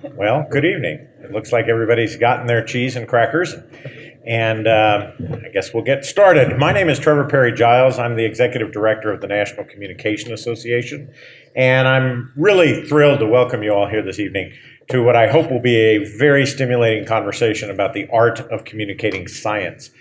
Well, good evening. It looks like everybody's gotten their cheese and crackers, and I guess we'll get started. My name is Trevor Perry Giles. I'm the Executive Director of the National Communication Association, and I'm really thrilled to welcome you all here this evening to what I hope will be a very stimulating conversation about the art of communicating science.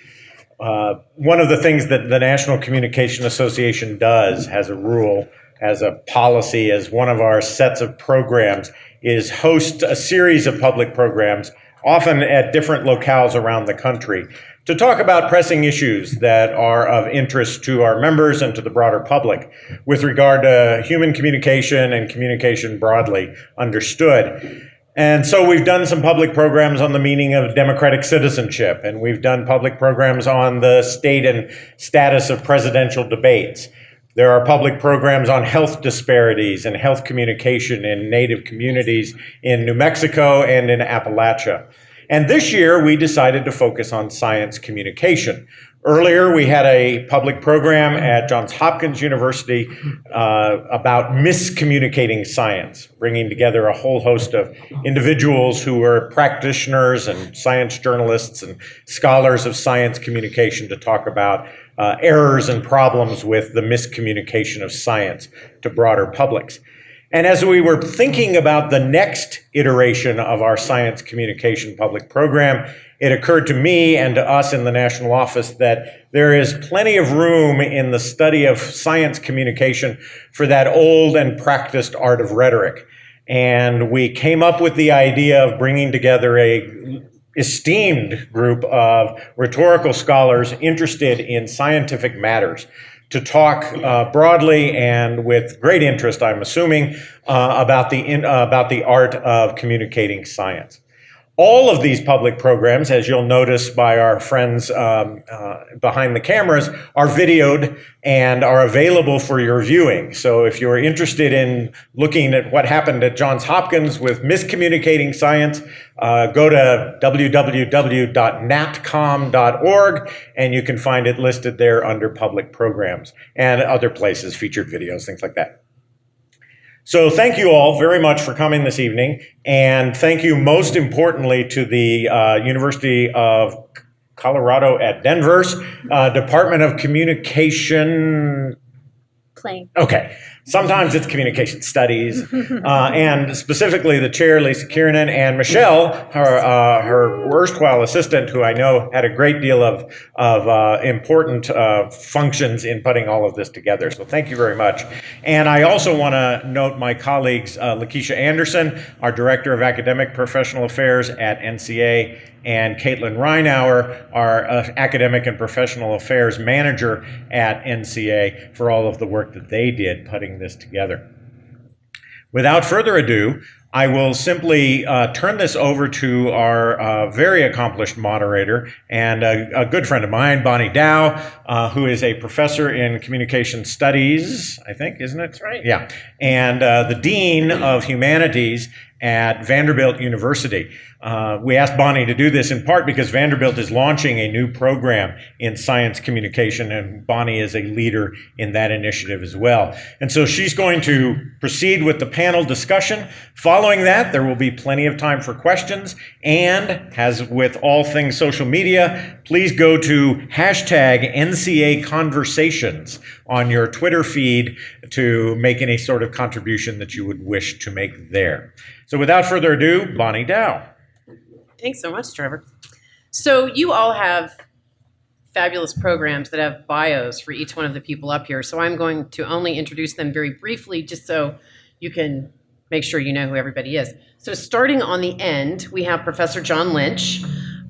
One of the things that the National Communication Association does, has a rule, as a policy, as one of our sets of programs, is host a series of public programs, often at different locales around the country, to talk about pressing issues that are of interest to our members and to the broader public with regard to human communication and communication broadly understood. And so we've done some public programs on the meaning of democratic citizenship, and we've done public programs on the state and status of presidential debates. There are public programs on health disparities and health communication in Native communities in New Mexico and in Appalachia. And this year, we decided to focus on science communication. Earlier, we had a public program at Johns Hopkins University about miscommunicating science, bringing together a whole host of individuals who were practitioners and science journalists and scholars of science communication to talk about errors and problems with the miscommunication of science to broader publics. And as we were thinking about the next iteration of our science communication public program, it occurred to me and to us in the national office that there is plenty of room in the study of science communication for that old and practiced art of rhetoric. And we came up with the idea of bringing together a esteemed group of rhetorical scholars interested in scientific matters to talk broadly and with great interest, I'm assuming, about the art of communicating science. All of these public programs, as you'll notice by our friends behind the cameras, are videoed and are available for your viewing. So if you're interested in looking at what happened at Johns Hopkins with miscommunicating science, go to www.natcom.org and you can find it listed there under public programs and other places, featured videos, things like that. So thank you all very much for coming this evening, and thank you most importantly to the University of Colorado at Denver's Department of Communication. Okay. Sometimes it's communication studies, and specifically the chair, Lisa Keränen, and Michelle, her erstwhile assistant, who I know had a great deal of important functions in putting all of this together. So thank you very much. And I also want to note my colleagues, Lakeisha Anderson, our Director of Academic Professional Affairs at NCA, and Caitlin Reinauer, our Academic and Professional Affairs Manager at NCA, for all of the work that they did putting this together. Without further ado, I will simply turn this over to our very accomplished moderator and a good friend of mine, Bonnie Dow, who is a professor in communication studies, I think, isn't it? That's right. Yeah, and the Dean of Humanities at Vanderbilt University. We asked Bonnie to do this in part because Vanderbilt is launching a new program in science communication, and Bonnie is a leader in that initiative as well. And so she's going to proceed with the panel discussion. Following that, there will be plenty of time for questions, and as with all things social media, please go to hashtag NCA Conversations on your Twitter feed to make any sort of contribution that you would wish to make there. So without further ado, Bonnie Dow. Thanks so much, Trevor. So you all have fabulous programs that have bios for each one of the people up here. So I'm going to only introduce them very briefly just so you can make sure you know who everybody is. So starting on the end, we have Professor John Lynch,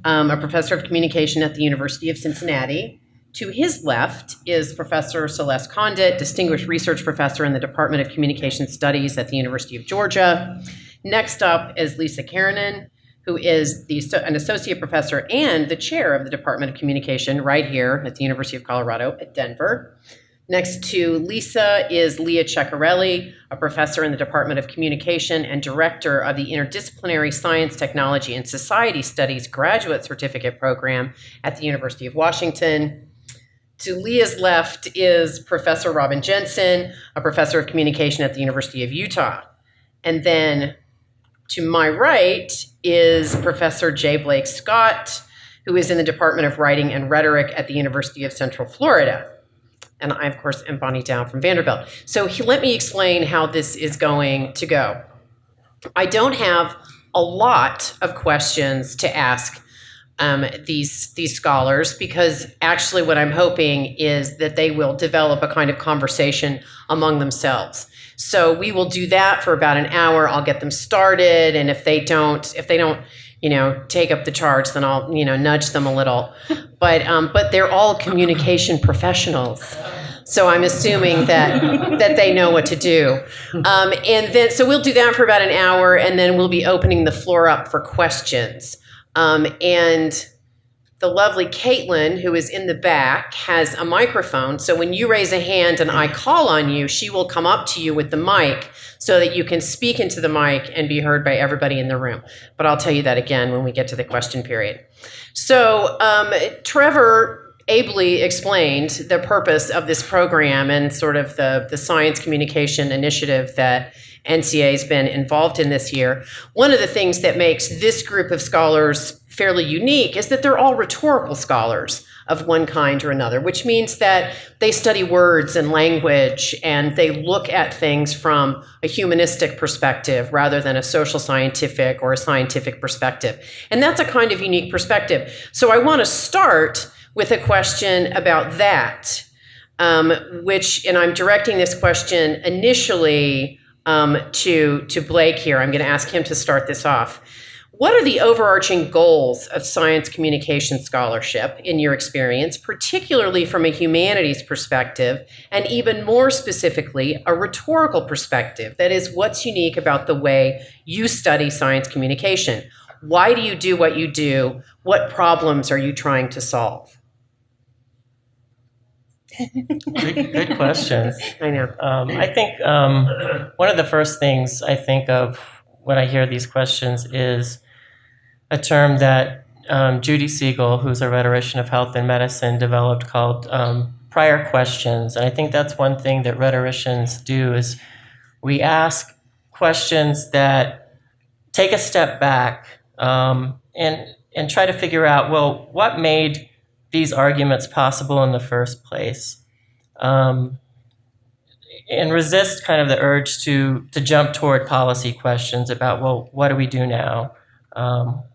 a professor of communication at the University of Cincinnati. To his left is Professor Celeste Condit, distinguished research professor in the Department of Communication Studies at the University of Georgia. Next up is Lisa Keränen, who is an associate professor and the chair of the Department of Communication right here at the University of Colorado at Denver. Next to Lisa is Leah Ceccarelli, a professor in the Department of Communication and director of the Interdisciplinary Science, Technology, and Society Studies Graduate Certificate Program at the University of Washington. To Leah's left is Professor Robin Jensen, a professor of communication at the University of Utah. And then To my right is Professor J. Blake Scott, who is in the Department of Writing and Rhetoric at the University of Central Florida. And I, of course, am Bonnie Down from Vanderbilt. So let me explain how this is going to go. I don't have a lot of questions to ask these scholars, because actually what I'm hoping is that they will develop a kind of conversation among themselves. So we will do that for about an hour. I'll get them started, and if they don't, take up the charge, then I'll, nudge them a little. But they're all communication professionals, so I'm assuming that they know what to do. And then, so we'll do that for about an hour, and then we'll be opening the floor up for questions. And the lovely Caitlin, who is in the back, has a microphone. So when you raise a hand and I call on you, she will come up to you with the mic so that you can speak into the mic and be heard by everybody in the room. But I'll tell you that again when we get to the question period. So Trevor ably explained the purpose of this program and sort of the science communication initiative that NCA has been involved in this year. One of the things that makes this group of scholars fairly unique is that they're all rhetorical scholars of one kind or another, which means that they study words and language, and they look at things from a humanistic perspective rather than a social scientific or a scientific perspective. And that's a kind of unique perspective. So I want to start with a question about that, and I'm directing this question initially to Blake here. I'm going to ask him to start this off. What are the overarching goals of science communication scholarship in your experience, particularly from a humanities perspective, and even more specifically, a rhetorical perspective? That is, what's unique about the way you study science communication? Why do you do what you do? What problems are you trying to solve? Good questions. I know. I think one of the first things I think of when I hear these questions is a term that Judy Siegel, who's a rhetorician of health and medicine, developed called prior questions. And I think that's one thing that rhetoricians do is we ask questions that take a step back and try to figure out, well, what made these arguments possible in the first place? And resist kind of the urge to jump toward policy questions about, well, what do we do now?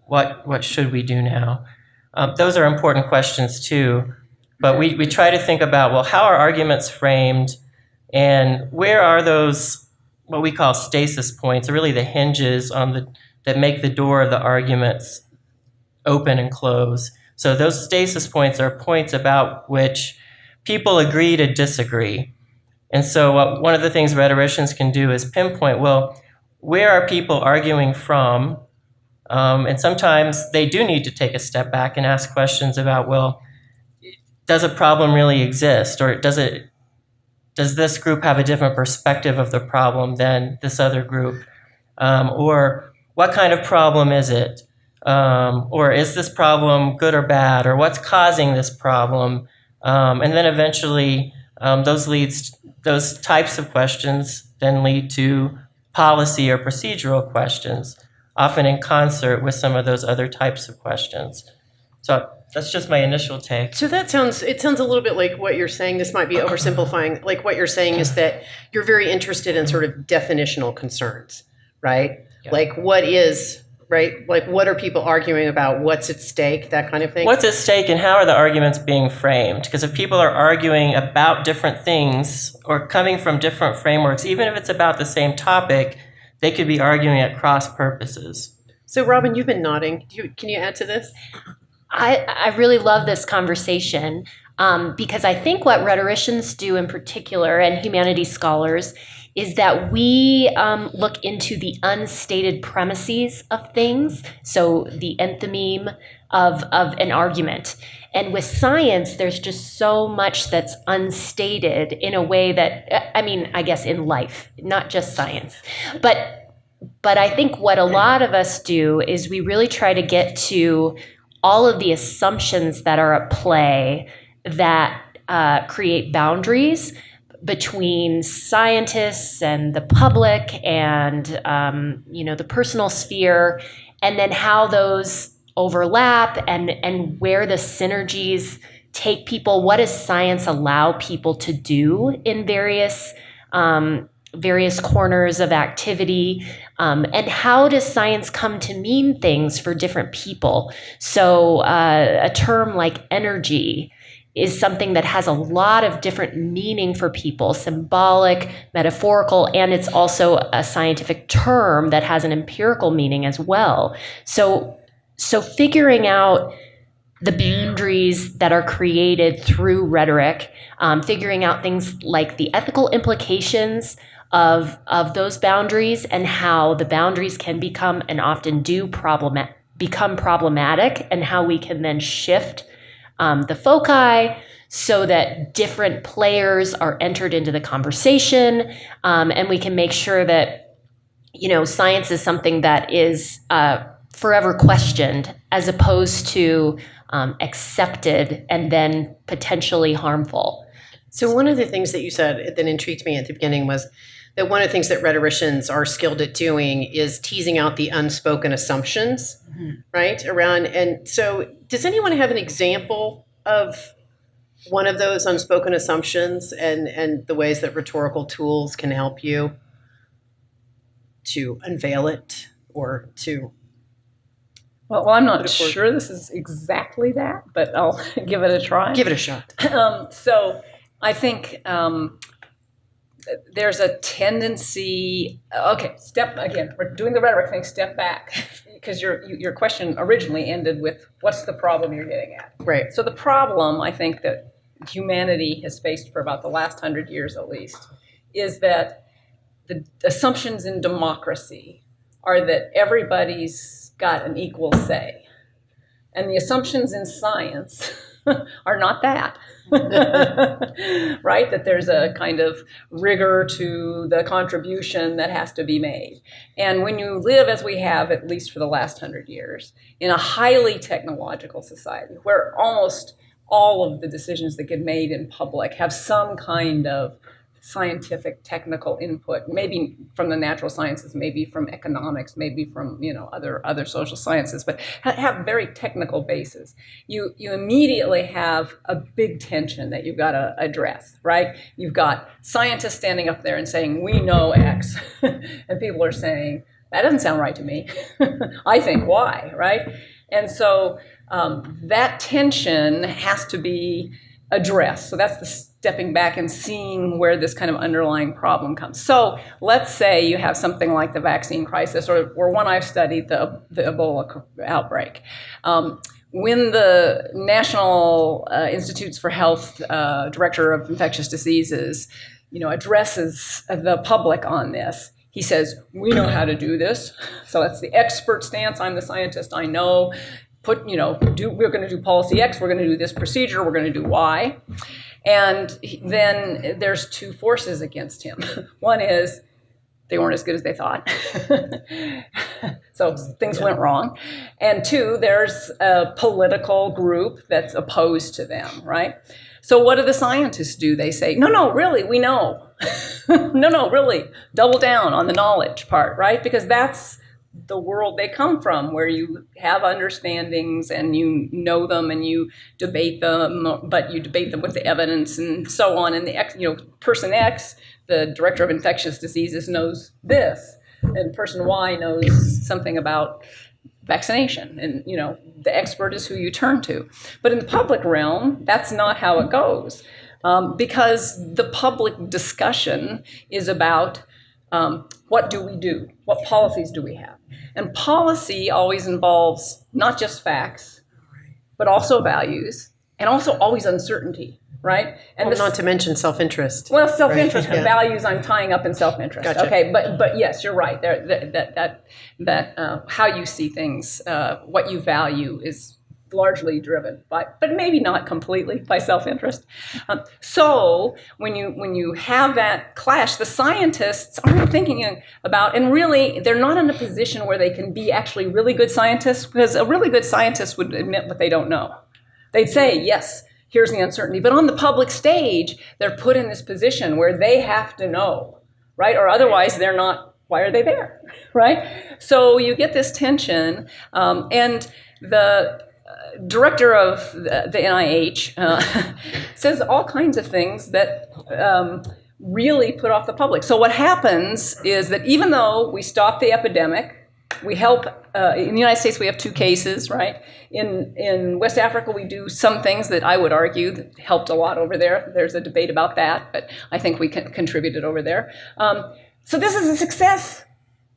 What should we do now? Those are important questions too, but we try to think about, well, how are arguments framed, and where are those, what we call stasis points, or really the hinges that make the door of the arguments open and close. So those stasis points are points about which people agree to disagree. And so one of the things rhetoricians can do is pinpoint, well, where are people arguing from? And sometimes they do need to take a step back and ask questions about, well, does a problem really exist? Or does this group have a different perspective of the problem than this other group? Or what kind of problem is it? Or is this problem good or bad? Or what's causing this problem? And then eventually those types of questions then lead to policy or procedural questions, often in concert with some of those other types of questions. So that's just my initial take. So it sounds a little bit like what you're saying. This might be oversimplifying. Like what you're saying is that you're very interested in sort of definitional concerns, right? Yeah. Like what is, right? Like what are people arguing about? What's at stake? That kind of thing. What's at stake and how are the arguments being framed? Because if people are arguing about different things or coming from different frameworks, even if it's about the same topic, they could be arguing at cross purposes. So Robin, you've been nodding. Can you add to this? I really love this conversation because I think what rhetoricians do in particular, and humanities scholars, is that we look into the unstated premises of things, so the enthymeme of an argument. And with science, there's just so much that's unstated in a way that, I guess in life, not just science. But I think what a lot of us do is we really try to get to all of the assumptions that are at play that create boundaries between scientists and the public and the personal sphere, and then how those overlap and where the synergies take people. What does science allow people to do in various corners of activity, and how does science come to mean things for different people? So a term like energy is something that has a lot of different meaning for people, symbolic, metaphorical, and it's also a scientific term that has an empirical meaning as well. So figuring out the boundaries that are created through rhetoric, figuring out things like the ethical implications of those boundaries and how the boundaries can become and often do become problematic, and how we can then shift the foci so that different players are entered into the conversation, and we can make sure that science is something that is forever questioned as opposed to accepted and then potentially harmful. So one of the things that you said that intrigued me at the beginning was that one of the things that rhetoricians are skilled at doing is teasing out the unspoken assumptions, right, around. And so does anyone have an example of one of those unspoken assumptions and the ways that rhetorical tools can help you to unveil it or to... Well, I'm not sure this is exactly that, but I'll give it a try. Give it a shot. So I think there's a tendency. Okay, we're doing the rhetoric thing. Step back, because your question originally ended with what's the problem you're getting at. Right. So the problem I think that humanity has faced for about the last 100 years at least is that the assumptions in democracy are that everybody's got an equal say. And the assumptions in science are not that, right? That there's a kind of rigor to the contribution that has to be made. And when you live, as we have, at least for the last 100 years, in a highly technological society where almost all of the decisions that get made in public have some kind of scientific, technical input, maybe from the natural sciences, maybe from economics, maybe from other social sciences, but have very technical bases. You immediately have a big tension that you've got to address, right? You've got scientists standing up there and saying, we know X, and people are saying, that doesn't sound right to me. I think Y, right? And so that tension has to be addressed. So that's the stepping back and seeing where this kind of underlying problem comes. So let's say you have something like the vaccine crisis, or one I've studied, the Ebola outbreak. When the National Institutes for Health Director of Infectious Diseases, addresses the public on this, he says, we know how to do this. So that's the expert stance. I'm the scientist. I know. We're going to do policy X. We're going to do this procedure. We're going to do Y. And then there's two forces against him. One is they weren't as good as they thought. So things went wrong. And two, there's a political group that's opposed to them, right? So what do the scientists do? They say, no, really, we know. No, really, double down on the knowledge part, right? Because that's the world they come from, where you have understandings and you know them and you debate them, but you debate them with the evidence and so on. And person X, the director of infectious diseases, knows this, and person Y knows something about vaccination, and the expert is who you turn to. But in the public realm, that's not how it goes, because the public discussion is about what do we do? What policies do we have? And policy always involves not just facts, but also values, and also always uncertainty, right? And not to mention self-interest. Well, self-interest, right? Yeah. Values I'm tying up in self-interest. Gotcha. Okay, but yes, you're right. That how you see things, what you value is largely driven by, but maybe not completely, by self-interest. So when you have that clash, the scientists aren't thinking about, and really they're not in a position where they can be actually really good scientists, because a really good scientist would admit what they don't know. They'd say, yes, here's the uncertainty. But on the public stage, they're put in this position where they have to know, right? Or otherwise they're not, why are they there, right? So you get this tension, and the director of the NIH says all kinds of things that really put off the public. So what happens is that even though we stop the epidemic, we help, in the United States we have 2 cases, right? In West Africa we do some things that I would argue that helped a lot over there. There's a debate about that, but I think we contributed over there. So this is a success,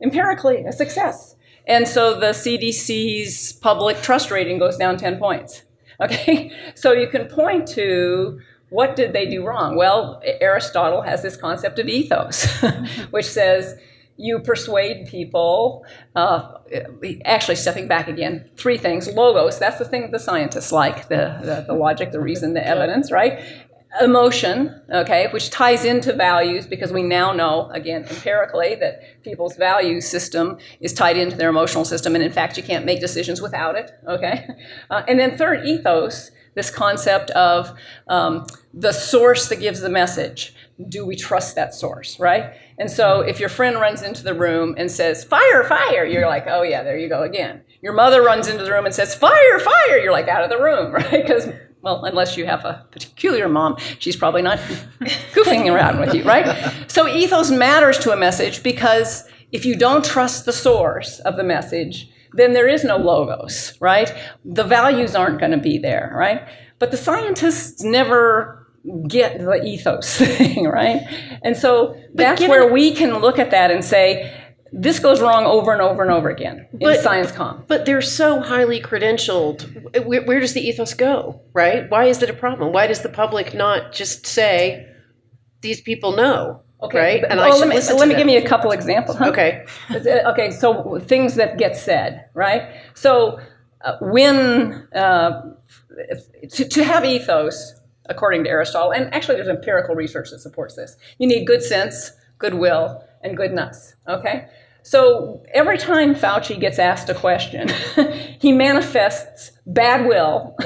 empirically a success. And so the CDC's public trust rating goes down 10 points, okay? So you can point to what did they do wrong? Well, Aristotle has this concept of ethos, which says you persuade people, actually stepping back again, 3 things. Logos, that's the thing the scientists like, the logic, the reason, the evidence, right? Emotion, okay, which ties into values, because we now know, again, empirically, that people's value system is tied into their emotional system, and in fact, you can't make decisions without it, okay? And then third, ethos, this concept of the source that gives the message. Do we trust that source, right? And so if your friend runs into the room and says, fire, fire, you're like, oh yeah, there you go again. Your mother runs into the room and says, fire, fire, you're like out of the room, right? Because, well, unless you have a peculiar mom, she's probably not goofing around with you, right? So ethos matters to a message because if you don't trust the source of the message, then there is no logos, right? The values aren't going to be there, right? But the scientists never get the ethos thing, right? And so that's where we can look at that and say, this goes wrong over and over and over again in science comm. But they're so highly credentialed. Where does the ethos go, right? Why is it a problem? Why does the public not just say, these people know, okay, right? And let me give you a couple examples. Huh? Okay. Okay, so things that get said, right? So when, to have ethos, according to Aristotle, and actually there's empirical research that supports this, you need good sense, goodwill, and goodness, okay? So every time Fauci gets asked a question, he manifests bad will,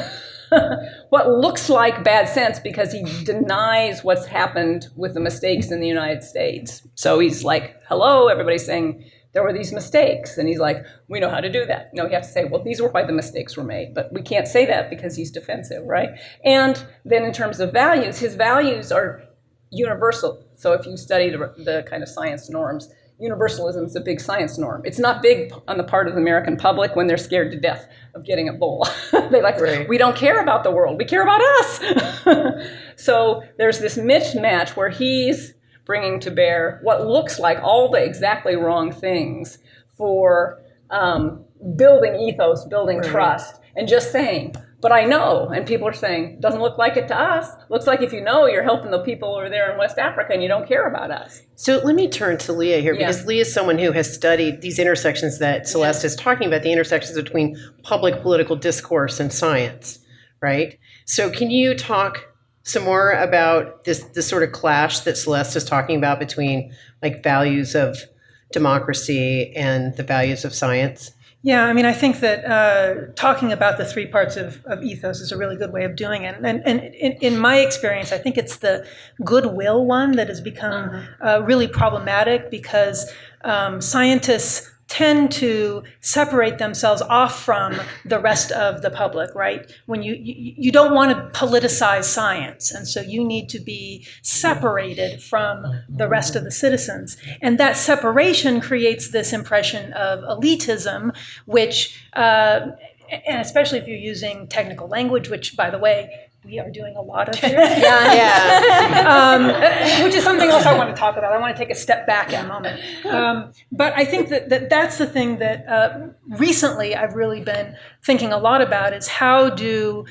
what looks like bad sense, because he denies what's happened with the mistakes in the United States. So he's like, hello, everybody's saying there were these mistakes. And he's like, we know how to do that. No, you have to say, well, these were why the mistakes were made. But we can't say that because he's defensive, right? And then in terms of values, his values are universal. So if you study the kind of science norms, universalism is a big science norm. It's not big on the part of the American public when they're scared to death of getting Ebola. They're like, right. We don't care about the world. We care about us. So there's this mismatch where he's bringing to bear what looks like all the exactly wrong things for building ethos, building trust, and just saying, but I know, and people are saying, doesn't look like it to us. Looks like if you know, you're helping the people over there in West Africa and you don't care about us. So let me turn to Leah here, because Leah is someone who has studied these intersections that Celeste is talking about, the intersections between public political discourse and science, right? So can you talk some more about this sort of clash that Celeste is talking about between like values of democracy and the values of science? Yeah, I mean, I think that talking about the 3 parts of ethos is a really good way of doing it. And in my experience, I think it's the goodwill one that has become really problematic, because scientists tend to separate themselves off from the rest of the public, right? When you don't want to politicize science, and so you need to be separated from the rest of the citizens. And that separation creates this impression of elitism, which, and especially if you're using technical language, which, by the way, we are doing a lot of here. Which is something else I want to talk about. I want to take a step back in a moment. But I think that's the thing that recently I've really been thinking a lot about, is how do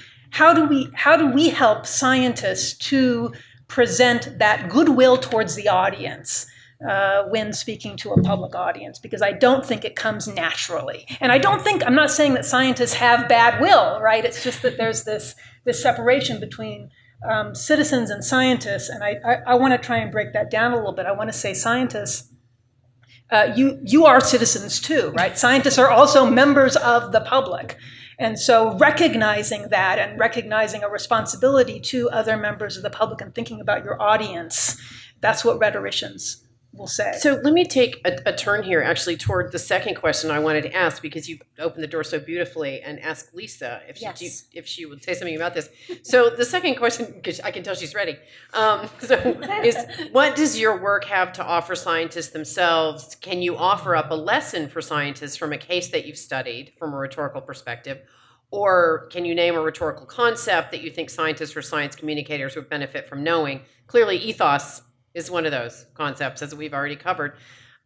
we help scientists to present that goodwill towards the audience when speaking to a public audience, because I don't think it comes naturally. And I'm not saying that scientists have bad will, right? It's just that there's this separation between citizens and scientists. And I want to try and break that down a little bit. I want to say scientists, you are citizens too, right? Scientists are also members of the public. And so recognizing that and recognizing a responsibility to other members of the public and thinking about your audience, that's what rhetoricians will say. So let me take a turn here actually toward the second question I wanted to ask, because you opened the door so beautifully, and ask Lisa if Yes. if she would say something about this. So the second question, because I can tell she's ready, is what does your work have to offer scientists themselves? Can you offer up a lesson for scientists from a case that you've studied from a rhetorical perspective? Or can you name a rhetorical concept that you think scientists or science communicators would benefit from knowing? Clearly, ethos is one of those concepts, as we've already covered.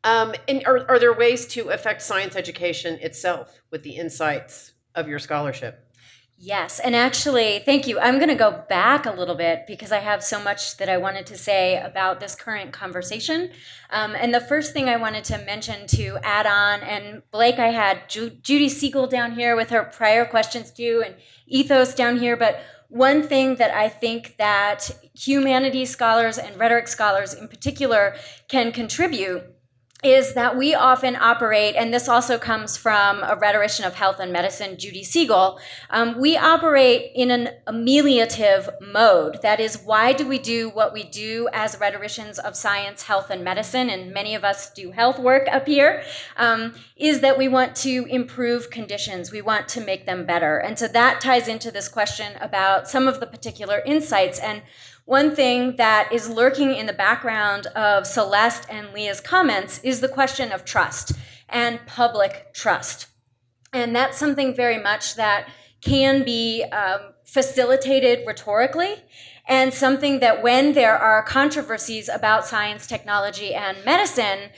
And are there ways to affect science education itself with the insights of your scholarship? Yes, and actually, thank you. I'm going to go back a little bit because I have so much that I wanted to say about this current conversation. And the first thing I wanted to mention to add on, and Blake, I had Judy Siegel down here with her prior questions too, and ethos down here, but one thing that I think that humanities scholars and rhetoric scholars in particular can contribute is that we often operate, and this also comes from a rhetorician of health and medicine, Judy Siegel, we operate in an ameliorative mode. That is, why do we do what we do as rhetoricians of science, health, and medicine, and many of us do health work up here, is that we want to improve conditions. We want to make them better. And so that ties into this question about some of the particular insights. And one thing that is lurking in the background of Celeste and Leah's comments is the question of trust and public trust. And that's something very much that can be facilitated rhetorically, and something that when there are controversies about science, technology, and medicine,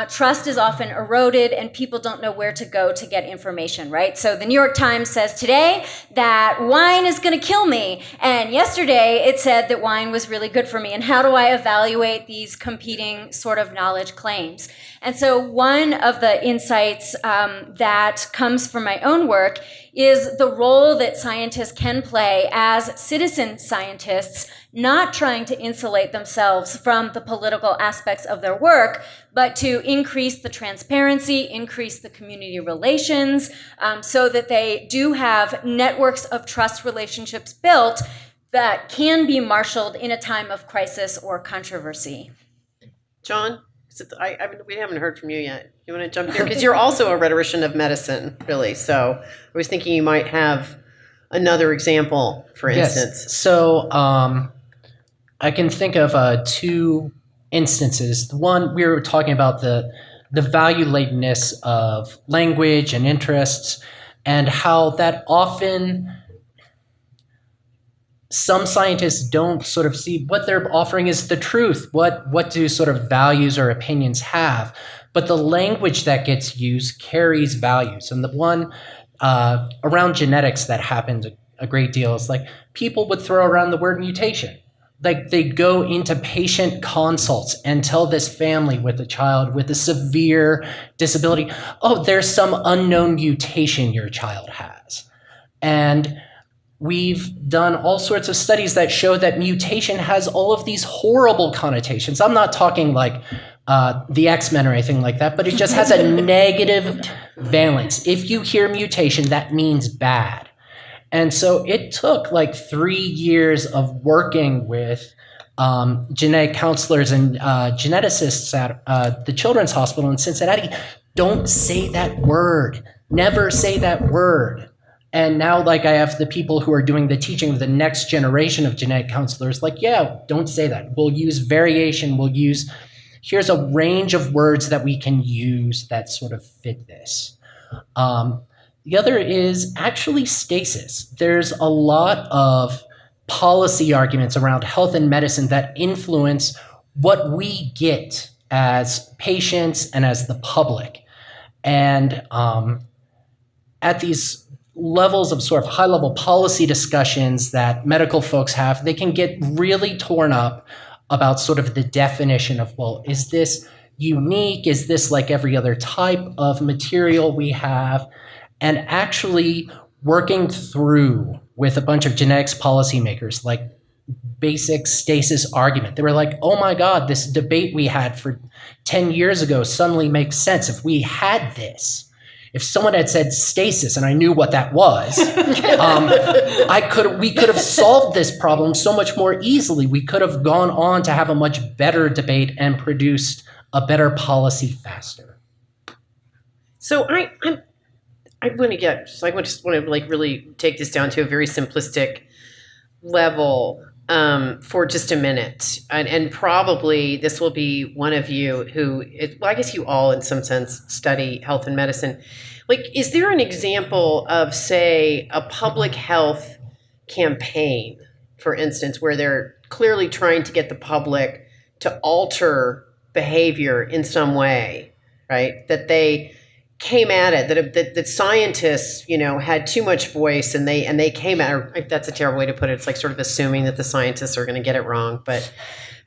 trust is often eroded and people don't know where to go to get information, right? So the New York Times says today that wine is going to kill me, and yesterday it said that wine was really good for me, and how do I evaluate these competing sort of knowledge claims? And so one of the insights that comes from my own work is the role that scientists can play as citizen scientists, not trying to insulate themselves from the political aspects of their work, but to increase the transparency, increase the community relations, so that they do have networks of trust relationships built that can be marshaled in a time of crisis or controversy. John? We haven't heard from you yet. You want to jump here? Because you're also a rhetorician of medicine, really. So I was thinking you might have another example, for instance. Yes. So I can think of two instances. The one, we were talking about the value-ladenness of language and interests, and how that often some scientists don't sort of see what they're offering is the truth. What do sort of values or opinions have? But the language that gets used carries values. And the one around genetics that happened a great deal is like people would throw around the word mutation. Like they'd go into patient consults and tell this family with a child with a severe disability, oh, there's some unknown mutation your child has. And we've done all sorts of studies that show that mutation has all of these horrible connotations. I'm not talking like the X-Men or anything like that, but it just has a negative valence. If you hear mutation, that means bad. And so it took like 3 years of working with genetic counselors and geneticists at the Children's Hospital in Cincinnati. Don't say that word. Never say that word. And now, like, I have the people who are doing the teaching of the next generation of genetic counselors, like, yeah, don't say that. We'll use variation. Here's a range of words that we can use that sort of fit this. The other is actually stasis. There's a lot of policy arguments around health and medicine that influence what we get as patients and as the public. And at these levels of sort of high-level policy discussions that medical folks have, they can get really torn up about sort of the definition of, well, is this unique? Is this like every other type of material we have? And actually working through with a bunch of genetics policymakers, like basic stasis argument. They were like, oh my God, this debate we had for 10 years ago suddenly makes sense. If we had this, If someone had said stasis and I knew what that was, we could have solved this problem so much more easily. We could have gone on to have a much better debate and produced a better policy faster. So I just want to like really take this down to a very simplistic level for just a minute, and probably this will be one of you who, I guess you all in some sense study health and medicine. Like, is there an example of, say, a public health campaign, for instance, where they're clearly trying to get the public to alter behavior in some way, right? That they came at it, that scientists, had too much voice, and they came at, that's a terrible way to put it. It's like sort of assuming that the scientists are going to get it wrong, but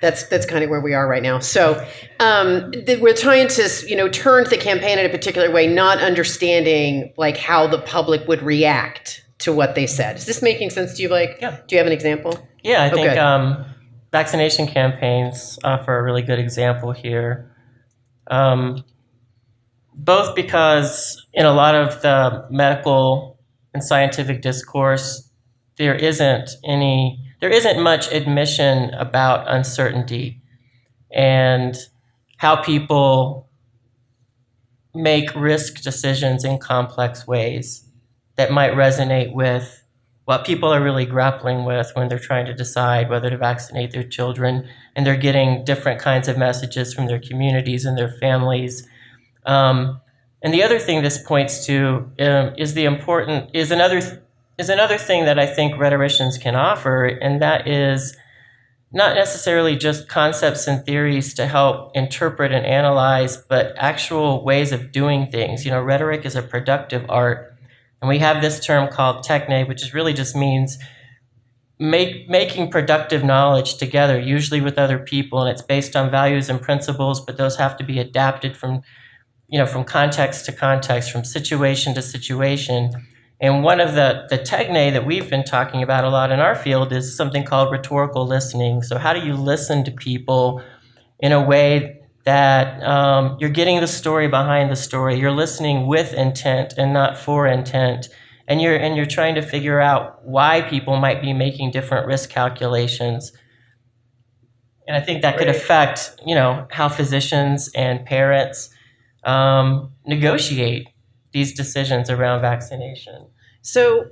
that's kind of where we are right now. So where scientists, turned the campaign in a particular way, not understanding like how the public would react to what they said. Is this making sense to you? Like, Yeah. Do you have an example? Yeah, I think Okay. Vaccination campaigns offer a really good example here. Both because in a lot of the medical and scientific discourse, there isn't much admission about uncertainty and how people make risk decisions in complex ways that might resonate with what people are really grappling with when they're trying to decide whether to vaccinate their children, and they're getting different kinds of messages from their communities and their families. And the other thing this points to is another thing that I think rhetoricians can offer, and that is not necessarily just concepts and theories to help interpret and analyze, but actual ways of doing things. Rhetoric is a productive art, and we have this term called techne, which really just means making productive knowledge together, usually with other people, and it's based on values and principles, but those have to be adapted from context to context, from situation to situation. And one of the techne that we've been talking about a lot in our field is something called rhetorical listening. So how do you listen to people in a way that you're getting the story behind the story? You're listening with intent and not for intent. And you're trying to figure out why people might be making different risk calculations. And I think that could affect, how physicians and parents negotiate these decisions around vaccination. So,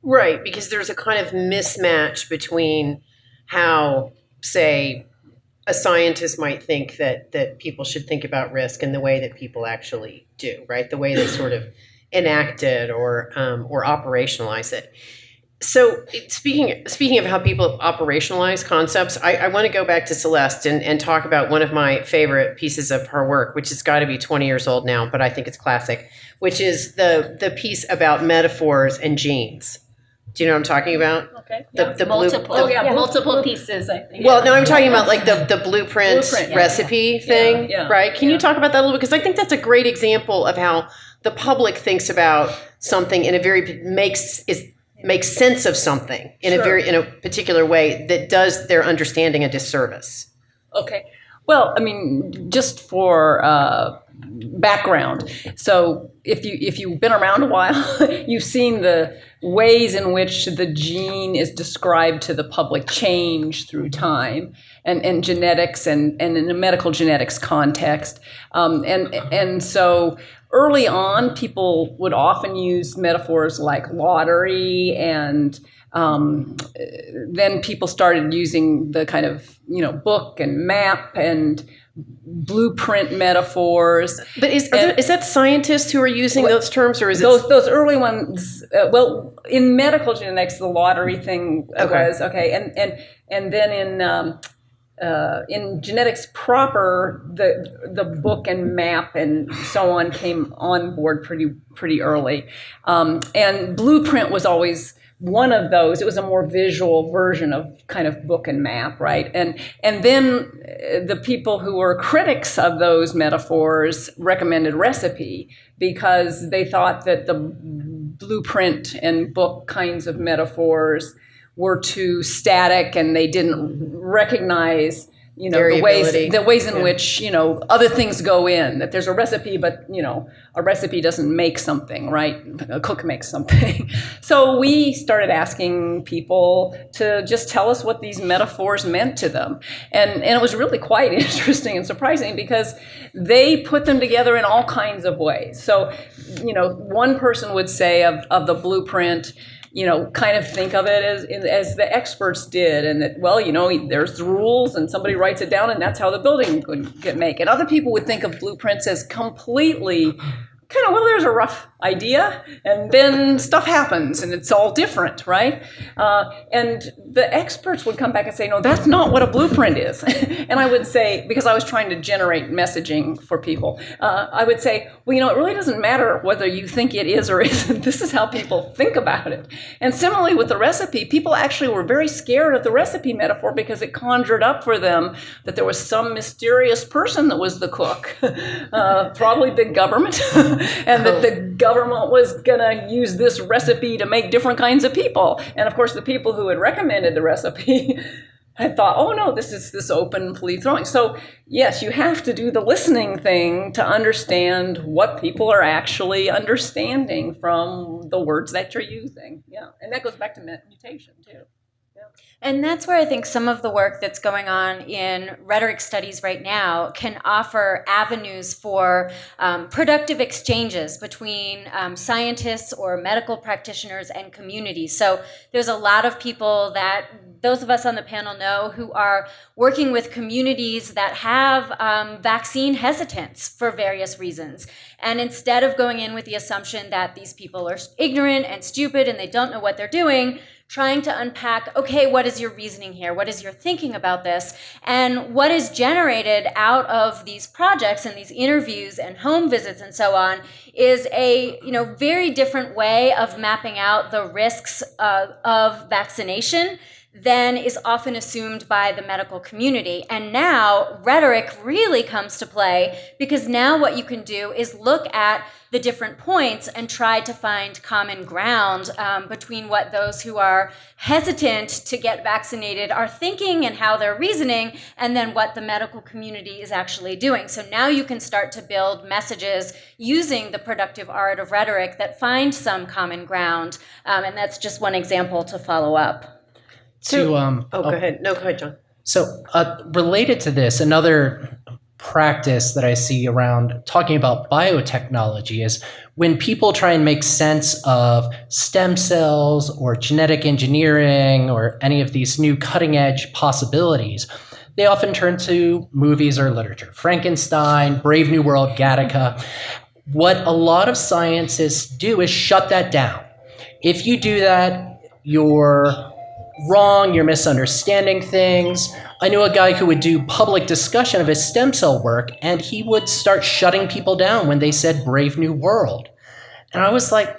right, because there's a kind of mismatch between how, say, a scientist might think that people should think about risk and the way that people actually do, right? The way they sort of enact it or operationalize it. So speaking of how people operationalize concepts, I want to go back to Celeste and talk about one of my favorite pieces of her work, which has got to be 20 years old now, but I think it's classic, which is the piece about metaphors and genes. Do you know what I'm talking about? Okay. The Multiple pieces, I think. Well, no, I'm talking about like the blueprint recipe thing, yeah, right? Can you talk about that a little bit? Because I think that's a great example of how the public thinks about something in a very makes sense of something in a particular way that does their understanding a disservice. Okay. Well, I mean, just for background. So if you've been around a while, you've seen the ways in which the gene is described to the public change through time and genetics and in a medical genetics context. And so early on, people would often use metaphors like lottery, and then people started using the kind of, book and map and blueprint metaphors. But is that scientists who are using those terms, or is it those early ones? Well, in medical genetics, the lottery thing was okay, and then in genetics proper, the book and map and so on came on board pretty early, and blueprint was always one of those. It was a more visual version of kind of book and map, right? And then the people who were critics of those metaphors recommended recipe, because they thought that the blueprint and book kinds of metaphors were too static, and they didn't recognize you know, the ways Variability. in which, you know, other things go in, that there's a recipe, but, you know, a recipe doesn't make something, right? A cook makes something. So we started asking people to just tell us what these metaphors meant to them. And it was really quite interesting and surprising because they put them together in all kinds of ways. So, you know, one person would say of the blueprint, you know, kind of think of it as the experts did, and that, well, you know, there's the rules and somebody writes it down and that's how the building could get made. And other people would think of blueprints as completely kind of, well, there's a rough idea and then stuff happens and it's all different, right? And the experts would come back and say, no, that's not what a blueprint is. And I would say, because I was trying to generate messaging for people, I would say, well, you know, it really doesn't matter whether you think it is or isn't. This is how people think about it. And similarly with the recipe, people actually were very scared of the recipe metaphor because it conjured up for them that there was some mysterious person that was the cook, probably big government, and that the government was going to use this recipe to make different kinds of people. And of course, the people who had recommended the recipe had thought, oh no, this is this open flea throwing. So yes, you have to do the listening thing to understand what people are actually understanding from the words that you're using. Yeah, and that goes back to mutation too. And that's where I think some of the work that's going on in rhetoric studies right now can offer avenues for productive exchanges between scientists or medical practitioners and communities. So there's a lot of people that those of us on the panel know who are working with communities that have vaccine hesitance for various reasons. And instead of going in with the assumption that these people are ignorant and stupid and they don't know what they're doing, trying to unpack, okay, what is your reasoning here? What is your thinking about this? And what is generated out of these projects and these interviews and home visits and so on is a very different way of mapping out the risks of vaccination than is often assumed by the medical community. And now rhetoric really comes to play because now what you can do is look at the different points and try to find common ground between what those who are hesitant to get vaccinated are thinking and how they're reasoning, and then what the medical community is actually doing. So now you can start to build messages using the productive art of rhetoric that find some common ground. And that's just one example to follow up. Go ahead. No, go ahead, John. So related to this, another practice that I see around talking about biotechnology is when people try and make sense of stem cells or genetic engineering or any of these new cutting edge possibilities, they often turn to movies or literature. Frankenstein, Brave New World, Gattaca. What a lot of scientists do is shut that down. If you do that, you're wrong, you're misunderstanding things. I knew a guy who would do public discussion of his stem cell work, and he would start shutting people down when they said Brave New World. And I was like,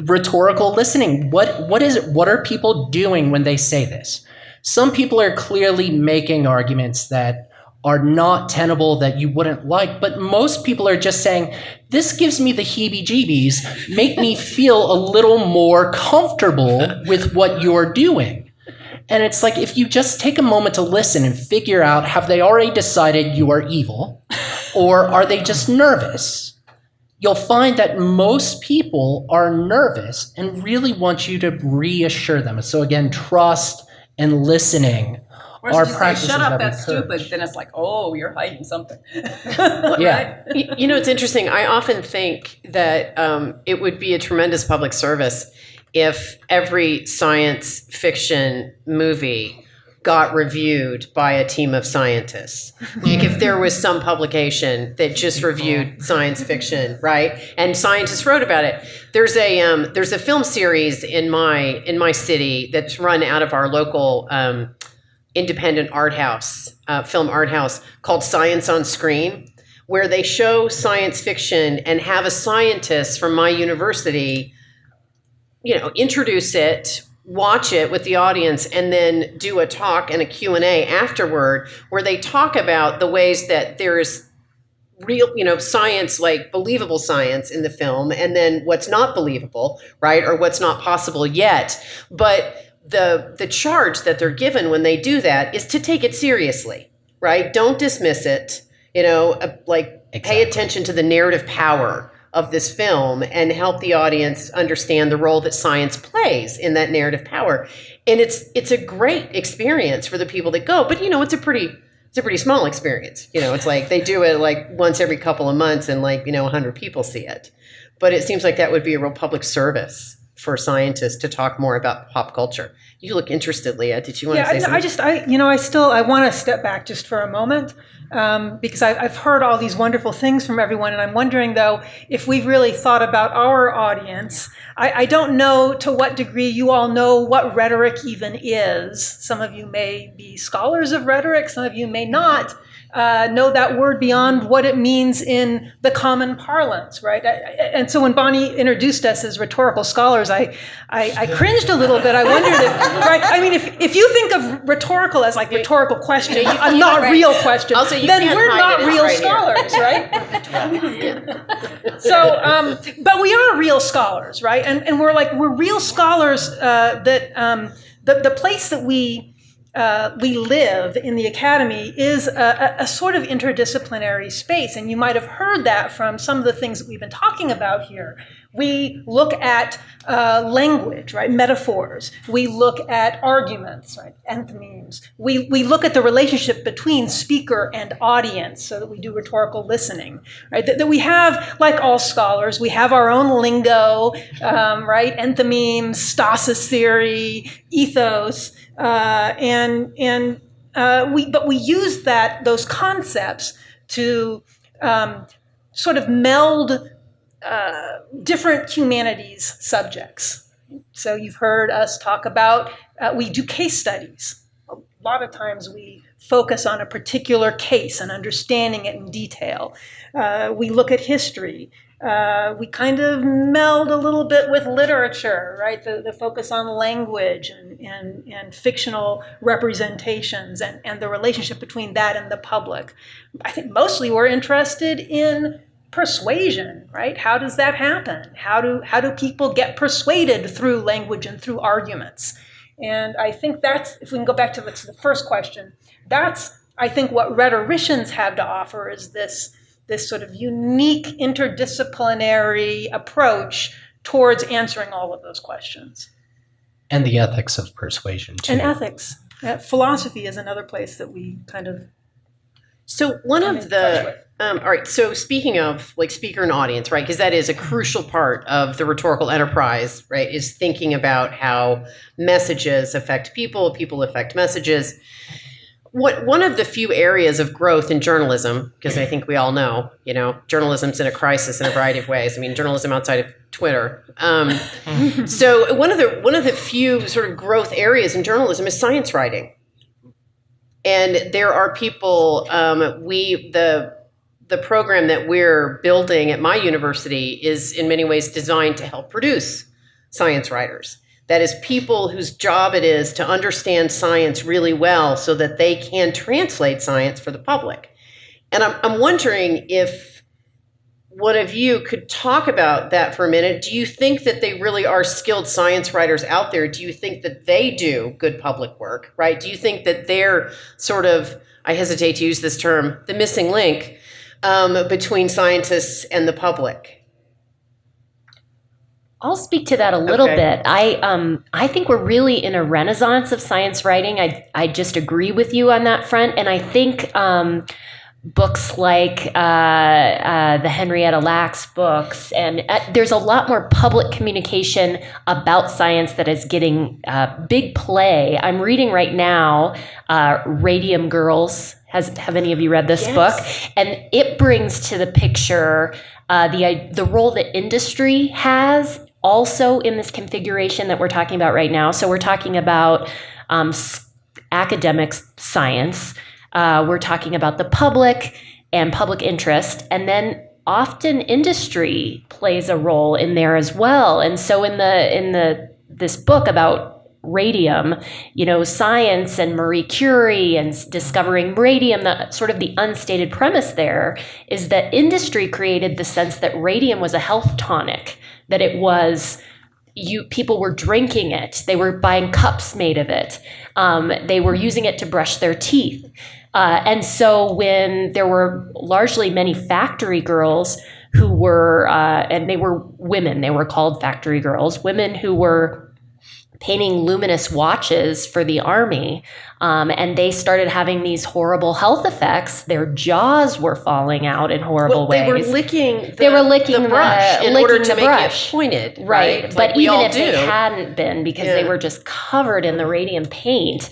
rhetorical listening. What is it? What are people doing when they say this? Some people are clearly making arguments that are not tenable, that you wouldn't like, but most people are just saying, this gives me the heebie-jeebies, make me feel a little more comfortable with what you're doing. And it's like, if you just take a moment to listen and figure out, have they already decided you are evil, or are they just nervous? You'll find that most people are nervous and really want you to reassure them. So again, trust and listening are practices shut up, that that's encourage. stupid, then it's like, oh, you're hiding something. Yeah. It's interesting. I often think that it would be a tremendous public service if every science fiction movie got reviewed by a team of scientists. Like if there was some publication that just reviewed science fiction, right? And scientists wrote about it. There's a film series in my city that's run out of our local independent art house, film art house, called Science on Screen, where they show science fiction and have a scientist from my university introduce it, watch it with the audience, and then do a talk and a Q&A afterward where they talk about the ways that there's real, science, like believable science in the film, and then what's not believable, right? Or what's not possible yet. But the charge that they're given when they do that is to take it seriously, right? Don't dismiss it. Pay Exactly. attention to the narrative power of this film and help the audience understand the role that science plays in that narrative power. And it's a great experience for the people that go, but it's a pretty small experience. It's like they do it like once every couple of months and 100 people see it. But it seems like that would be a real public service for scientists to talk more about pop culture. You look interested, Leah. Did you want to say something? I want to step back just for a moment because I've heard all these wonderful things from everyone, and I'm wondering though if we've really thought about our audience. I don't know to what degree you all know what rhetoric even is. Some of you may be scholars of rhetoric. Some of you may not know that word beyond what it means in the common parlance, right? And so when Bonnie introduced us as rhetorical scholars, I cringed a little bit. I wondered if, right? I mean, if you think of rhetorical as like rhetorical questions, not real questions, then we're not real scholars, right? So, but we are real scholars, right? And we're real scholars that the place that we live in the academy is a sort of interdisciplinary space. And you might have heard that from some of the things that we've been talking about here. We look at language, right? Metaphors. We look at arguments, right? Enthymemes. We look at the relationship between speaker and audience so that we do rhetorical listening, right? That we have, like all scholars, we have our own lingo, right? Enthymemes, stasis theory, ethos, but we use those concepts to sort of meld different humanities subjects. So you've heard us talk about, we do case studies. A lot of times we focus on a particular case and understanding it in detail. We look at history. We kind of meld a little bit with literature, right? The focus on language and fictional representations and the relationship between that and the public. I think mostly we're interested in persuasion, right? How does that happen? How do people get persuaded through language and through arguments? And I think that's, if we can go back to the first question, that's, I think, what rhetoricians have to offer is this sort of unique interdisciplinary approach towards answering all of those questions. And the ethics of persuasion, too. And ethics. Philosophy is another place that we kind of... So one of the... all right, so speaking of like speaker and audience, right, because that is a crucial part of the rhetorical enterprise, right, is thinking about how messages affect people, people affect messages. One of the few areas of growth in journalism, because I think we all know, journalism's in a crisis in a variety of ways. I mean, journalism outside of Twitter. So one of the few sort of growth areas in journalism is science writing. And there are people, the program that we're building at my university is in many ways designed to help produce science writers. That is people whose job it is to understand science really well so that they can translate science for the public. And I'm wondering if one of you could talk about that for a minute. Do you think that they really are skilled science writers out there? Do you think that they do good public work, right? Do you think that they're sort of, I hesitate to use this term, the missing link between scientists and the public? I'll speak to that a little bit. I think we're really in a renaissance of science writing. I just agree with you on that front. And I think books like the Henrietta Lacks books, and there's a lot more public communication about science that is getting big play. I'm reading right now Radium Girls. Have any of you read this book? And it brings to the picture the role that industry has also in this configuration that we're talking about right now. So we're talking about academic science. We're talking about the public and public interest. And then often industry plays a role in there as well. And so in this book about radium, science and Marie Curie and discovering radium, the sort of the unstated premise there is that industry created the sense that radium was a health tonic, that it was, people were drinking it, they were buying cups made of it, they were using it to brush their teeth. And so when there were largely many factory girls who were, and they were women, they were called factory girls, women who were painting luminous watches for the army, and they started having these horrible health effects. Their jaws were falling out in horrible ways. They were licking the brush in order to make brush. it pointed. Right. Like But we even all if they do. hadn't been, because they were just covered in the radium paint,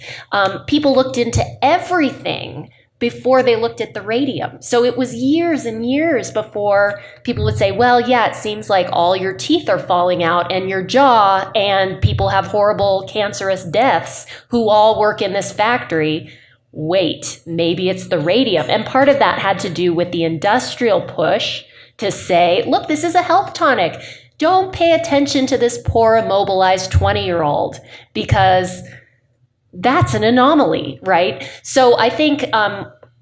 people looked into everything before they looked at the radium. So it was years and years before people would say, well, yeah, it seems like all your teeth are falling out and your jaw, and people have horrible cancerous deaths who all work in this factory. Wait, maybe it's the radium. And part of that had to do with the industrial push to say, look, this is a health tonic. Don't pay attention to this poor immobilized 20-year-old, because that's an anomaly, right? So I think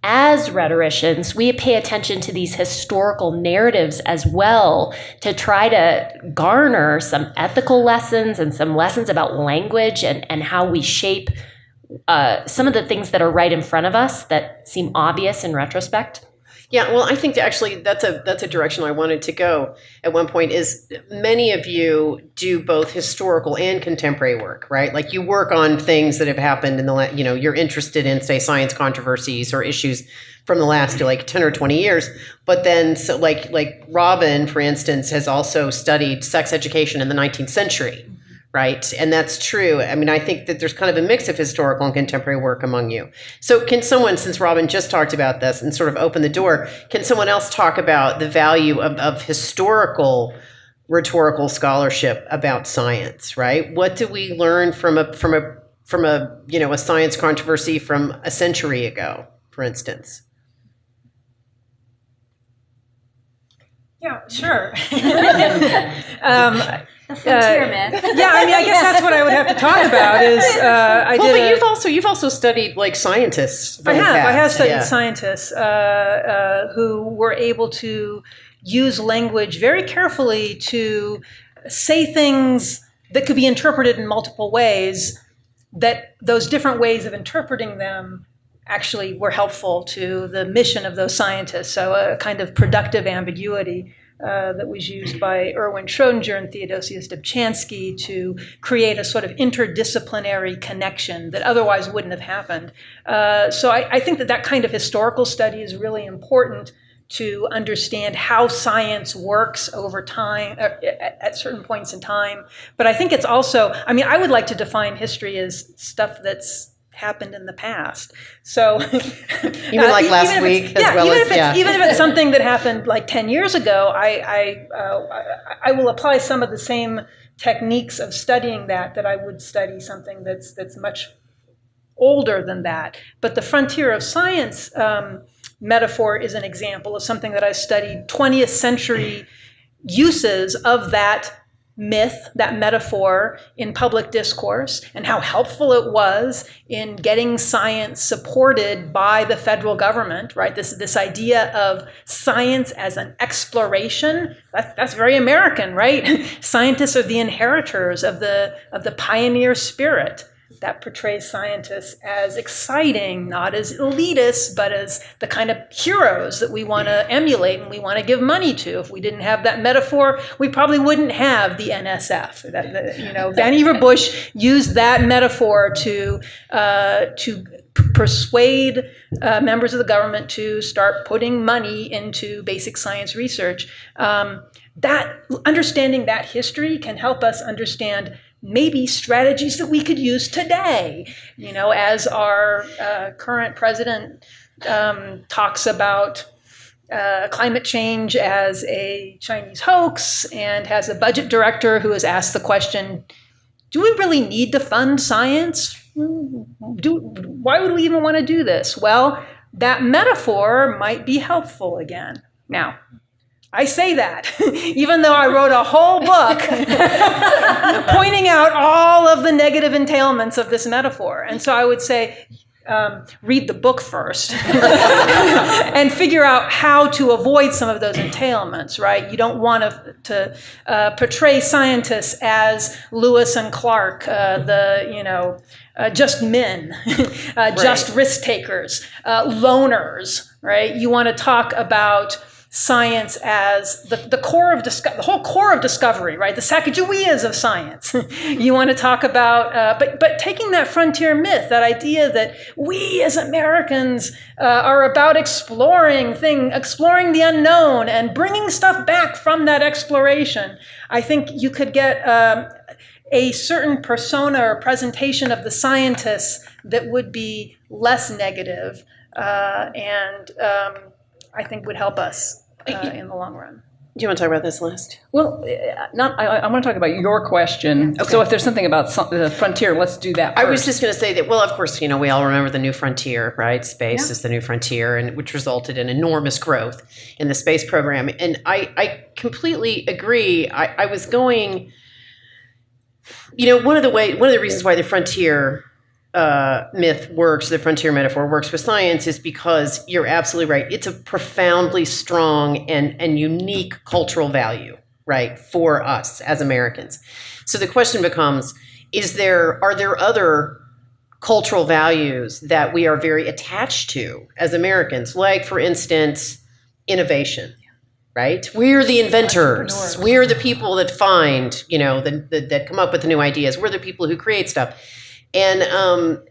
as rhetoricians, we pay attention to these historical narratives as well to try to garner some ethical lessons and some lessons about language and how we shape some of the things that are right in front of us that seem obvious in retrospect. Yeah, well, I think actually that's a direction I wanted to go at one point. Is many of you do both historical and contemporary work, right? Like you work on things that have happened in the you're interested in, say, science controversies or issues from the last like 10 or 20 years. But then, so like Robin, for instance, has also studied sex education in the 19th century. Right. And that's true. I mean, I think that there's kind of a mix of historical and contemporary work among you. So can someone, since Robin just talked about this and sort of opened the door, can someone else talk about the value of historical rhetorical scholarship about science, right? What do we learn from a science controversy from a century ago, for instance? Yeah, sure. The frontier myth. Yeah, I mean, I guess that's what I would have to talk about. Is You've also studied like scientists. I have studied yeah. scientists who were able to use language very carefully to say things that could be interpreted in multiple ways. That those different ways of interpreting them actually were helpful to the mission of those scientists. So a kind of productive ambiguity that was used by Erwin Schrödinger and Theodosius Dobzhansky to create a sort of interdisciplinary connection that otherwise wouldn't have happened. So I think that kind of historical study is really important to understand how science works over time, at certain points in time. But I think it's also, I mean, I would like to define history as stuff that's happened in the past. So even like last week, even if it's something that happened like 10 years ago, I will apply some of the same techniques of studying that I would study something that's much older than that. But the frontier of science metaphor is an example of something that I studied 20th century uses of that myth, that metaphor in public discourse, and how helpful it was in getting science supported by the federal government, right? This idea of science as an exploration, that's very American, right? Scientists are the inheritors of the pioneer spirit that portrays scientists as exciting, not as elitist, but as the kind of heroes that we want to emulate and we want to give money to. If we didn't have that metaphor, we probably wouldn't have the NSF. Vannevar Bush used that metaphor to persuade members of the government to start putting money into basic science research. That understanding that history can help us understand maybe strategies that we could use today, as our current president talks about climate change as a Chinese hoax and has a budget director who has asked the question, do we really need to fund science? Why would we even want to do this? Well, that metaphor might be helpful again. Now, I say that, even though I wrote a whole book pointing out all of the negative entailments of this metaphor. And so I would say, read the book first and figure out how to avoid some of those entailments, right? You don't want to portray scientists as Lewis and Clark, just men, just risk takers, loners, right? You want to talk about science as the core of the whole core of discovery, right? The Sacagaweas of science. You want to talk about, but taking that frontier myth, that idea that we as Americans are about exploring the unknown and bringing stuff back from that exploration. I think you could get a certain persona or presentation of the scientists that would be less negative and I think would help us in the long run. Do you want to talk about this, Celeste? Well, I want to talk about your question. Okay. So if there's something about the frontier, let's do that first. I was just going to say that, well, of course, we all remember the new frontier, right? Space is the new frontier, and which resulted in enormous growth in the space program. And I completely agree. I was going, one of the reasons why the frontier myth works, the frontier metaphor works with science is because you're absolutely right. It's a profoundly strong and unique cultural value, right, for us as Americans. So the question becomes, are there other cultural values that we are very attached to as Americans? Like, for instance, innovation, right? We're the inventors. We're the people that find, that come up with the new ideas. We're the people who create stuff. And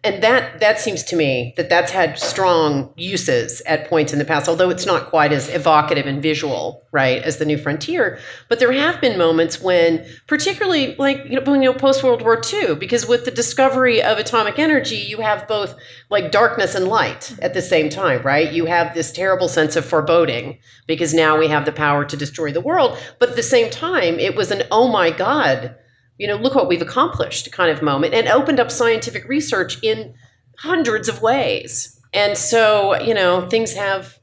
that seems to me that's had strong uses at points in the past, although it's not quite as evocative and visual, right, as the new frontier. But there have been moments when, particularly post World War II, because with the discovery of atomic energy, you have both like darkness and light at the same time, right? You have this terrible sense of foreboding because now we have the power to destroy the world. But at the same time, it was an, oh my God, look what we've accomplished kind of moment, and opened up scientific research in hundreds of ways. And so, things have,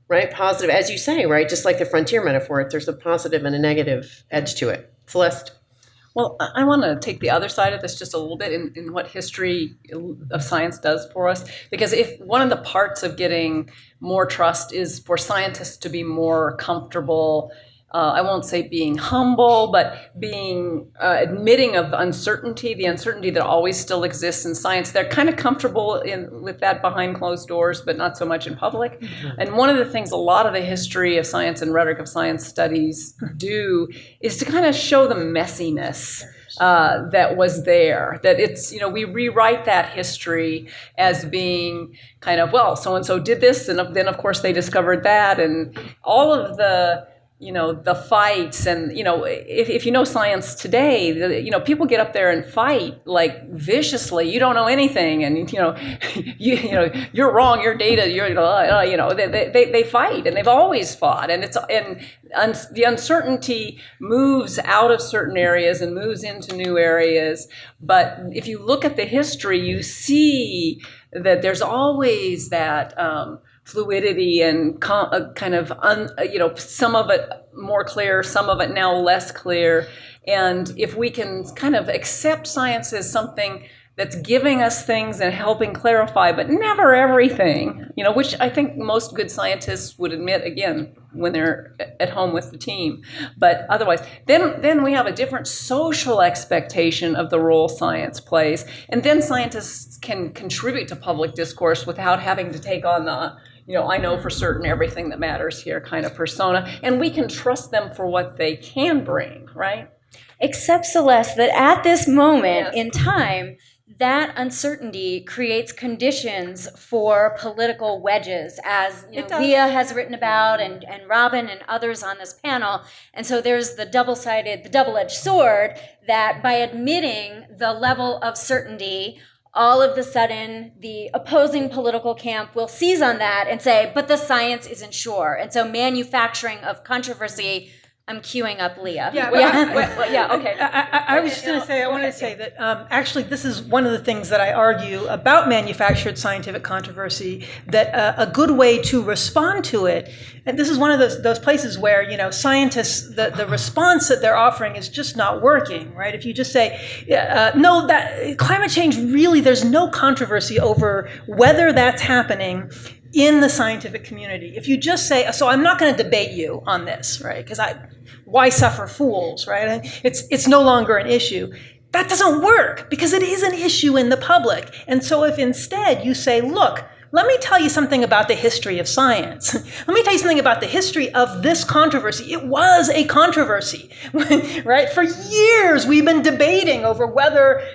right, positive, as you say, right, just like the frontier metaphor, there's a positive and a negative edge to it. Celeste? Well, I want to take the other side of this just a little bit in what history of science does for us. Because if one of the parts of getting more trust is for scientists to be more comfortable, I won't say being humble, but being admitting of uncertainty, the uncertainty that always still exists in science. They're kind of comfortable with that behind closed doors, but not so much in public. Mm-hmm. And one of the things a lot of the history of science and rhetoric of science studies do is to kind of show the messiness that was there. That it's, we rewrite that history as being kind of, well, so-and-so did this, and then of course they discovered that, and all of the fights, and if you know science today, people get up there and fight like viciously. You don't know anything, and you're wrong. Your data, they fight, and they've always fought, and the uncertainty moves out of certain areas and moves into new areas. But if you look at the history, you see that there's always that fluidity and kind of, some of it more clear, some of it now less clear. And if we can kind of accept science as something that's giving us things and helping clarify, but never everything, which I think most good scientists would admit, again, when they're at home with the team. But otherwise, then we have a different social expectation of the role science plays. And then scientists can contribute to public discourse without having to take on the, I know for certain everything that matters here kind of persona. And we can trust them for what they can bring, right? Except, Celeste, that at this moment in time, that uncertainty creates conditions for political wedges, as Leah has written about, and Robin and others on this panel. And so there's the double-edged sword that by admitting the level of certainty, all of a sudden the opposing political camp will seize on that and say, but the science isn't sure. And so manufacturing of controversy. I'm queuing up Leah. Yeah, okay. I was just going to say, I wanted to say that actually this is one of the things that I argue about manufactured scientific controversy, that a good way to respond to it, and this is one of those places where, scientists, the response that they're offering is just not working, right? If you just say, no, that climate change really, there's no controversy over whether that's happening in the scientific community. If you just say, so I'm not going to debate you on this, right? Because why suffer fools, right? It's no longer an issue. That doesn't work because it is an issue in the public. And so if instead you say, look, let me tell you something about the history of science. Let me tell you something about the history of this controversy. It was a controversy, right? For years, we've been debating over whether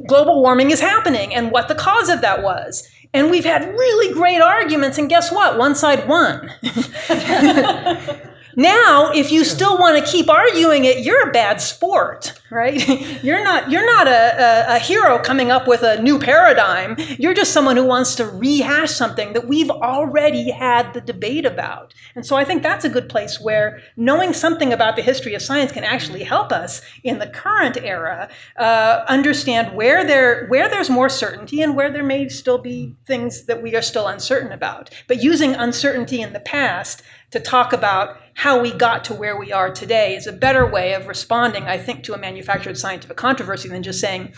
global warming is happening and what the cause of that was. And we've had really great arguments, and guess what? One side won. Now, if you still want to keep arguing it, you're a bad sport, right? You're not a hero coming up with a new paradigm. You're just someone who wants to rehash something that we've already had the debate about. And so I think that's a good place where knowing something about the history of science can actually help us in the current era understand where there's more certainty and where there may still be things that we are still uncertain about. But using uncertainty in the past to talk about how we got to where we are today is a better way of responding, I think, to a manufactured scientific controversy than just saying,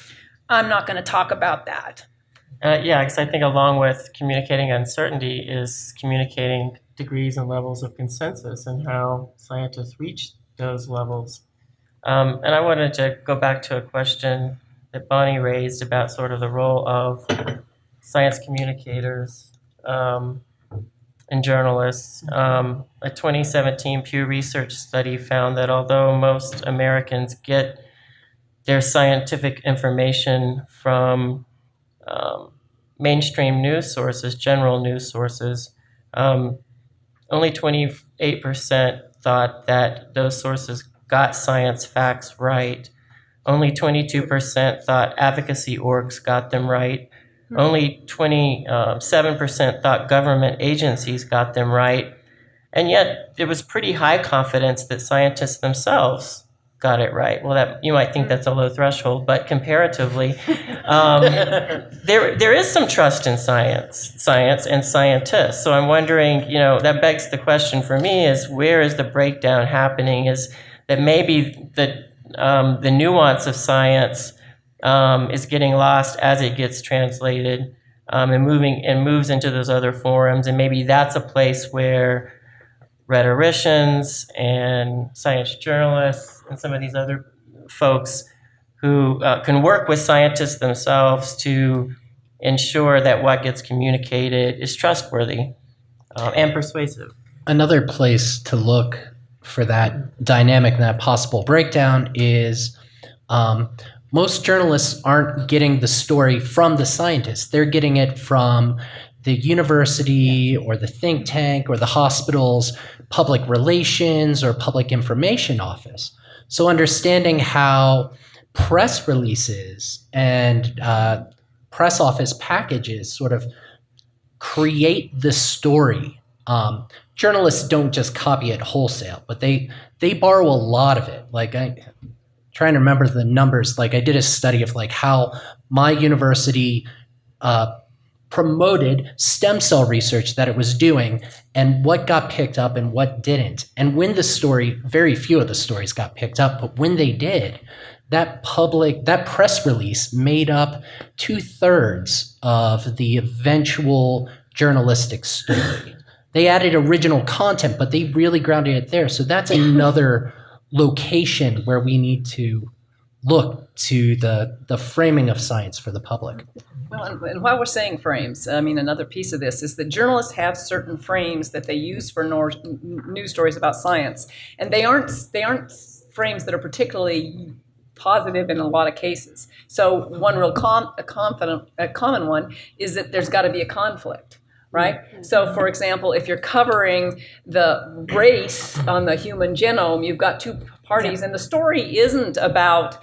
I'm not going to talk about that. Yeah, because I think along with communicating uncertainty is communicating degrees and levels of consensus and how scientists reach those levels. And I wanted to go back to a question that Bonnie raised about sort of the role of science communicators and journalists. A 2017 Pew Research study found that although most Americans get their scientific information from mainstream news sources, general news sources, only 28% thought that those sources got science facts right. Only 22% thought advocacy orgs got them right. Only 27% thought government agencies got them right. And yet there was pretty high confidence that scientists themselves got it right. Well, that you might think that's a low threshold, but comparatively, there is some trust in science and scientists. So I'm wondering, that begs the question for me is where is the breakdown happening? Is that maybe the nuance of science is getting lost as it gets translated and moves into those other forums, and maybe that's a place where rhetoricians and science journalists and some of these other folks who can work with scientists themselves to ensure that what gets communicated is trustworthy and persuasive. Another place to look for that dynamic and that possible breakdown is most journalists aren't getting the story from the scientists. They're getting it from the university or the think tank or the hospital's public relations or public information office. So understanding how press releases and press office packages sort of create the story. Journalists don't just copy it wholesale, but they borrow a lot of it. Like trying to remember the numbers. Like I did a study of like how my university promoted stem cell research that it was doing and what got picked up and what didn't. And when the story, very few of the stories got picked up, but when they did, that press release made up 2/3 of the eventual journalistic story. They added original content, but they really grounded it there. So that's another location where we need to look to the framing of science for the public. Well, and while we're saying frames, I mean, another piece of this is that journalists have certain frames that they use for news stories about science, and they aren't frames that are particularly positive in a lot of cases. So one real common one is that there's got to be a conflict. Right? So, for example, if you're covering the race on the human genome, you've got two parties, and the story isn't about,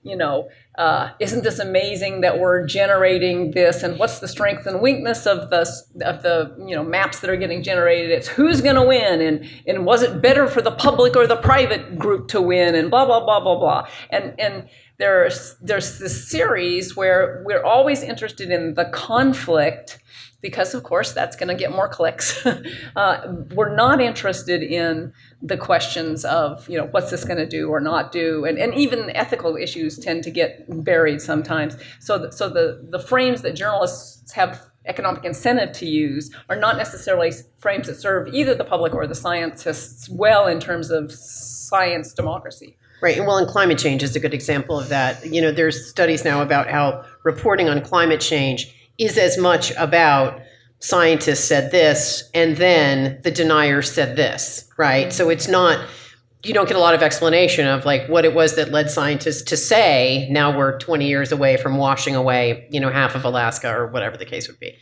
isn't this amazing that we're generating this, and what's the strength and weakness of the maps that are getting generated? It's who's going to win, and was it better for the public or the private group to win, and blah blah blah blah blah. And there's this series where we're always interested in the conflict, because of course that's going to get more clicks. We're not interested in the questions of, what's this going to do or not do, and even ethical issues tend to get buried sometimes. So the frames that journalists have economic incentive to use are not necessarily frames that serve either the public or the scientists well in terms of science democracy. Right. And well, and climate change is a good example of that. You know, there's studies now about how reporting on climate change is as much about scientists said this and then the deniers said this, right? So it's not, you don't get a lot of explanation of like what it was that led scientists to say, now we're 20 years away from washing away, you know, half of Alaska or whatever the case would be.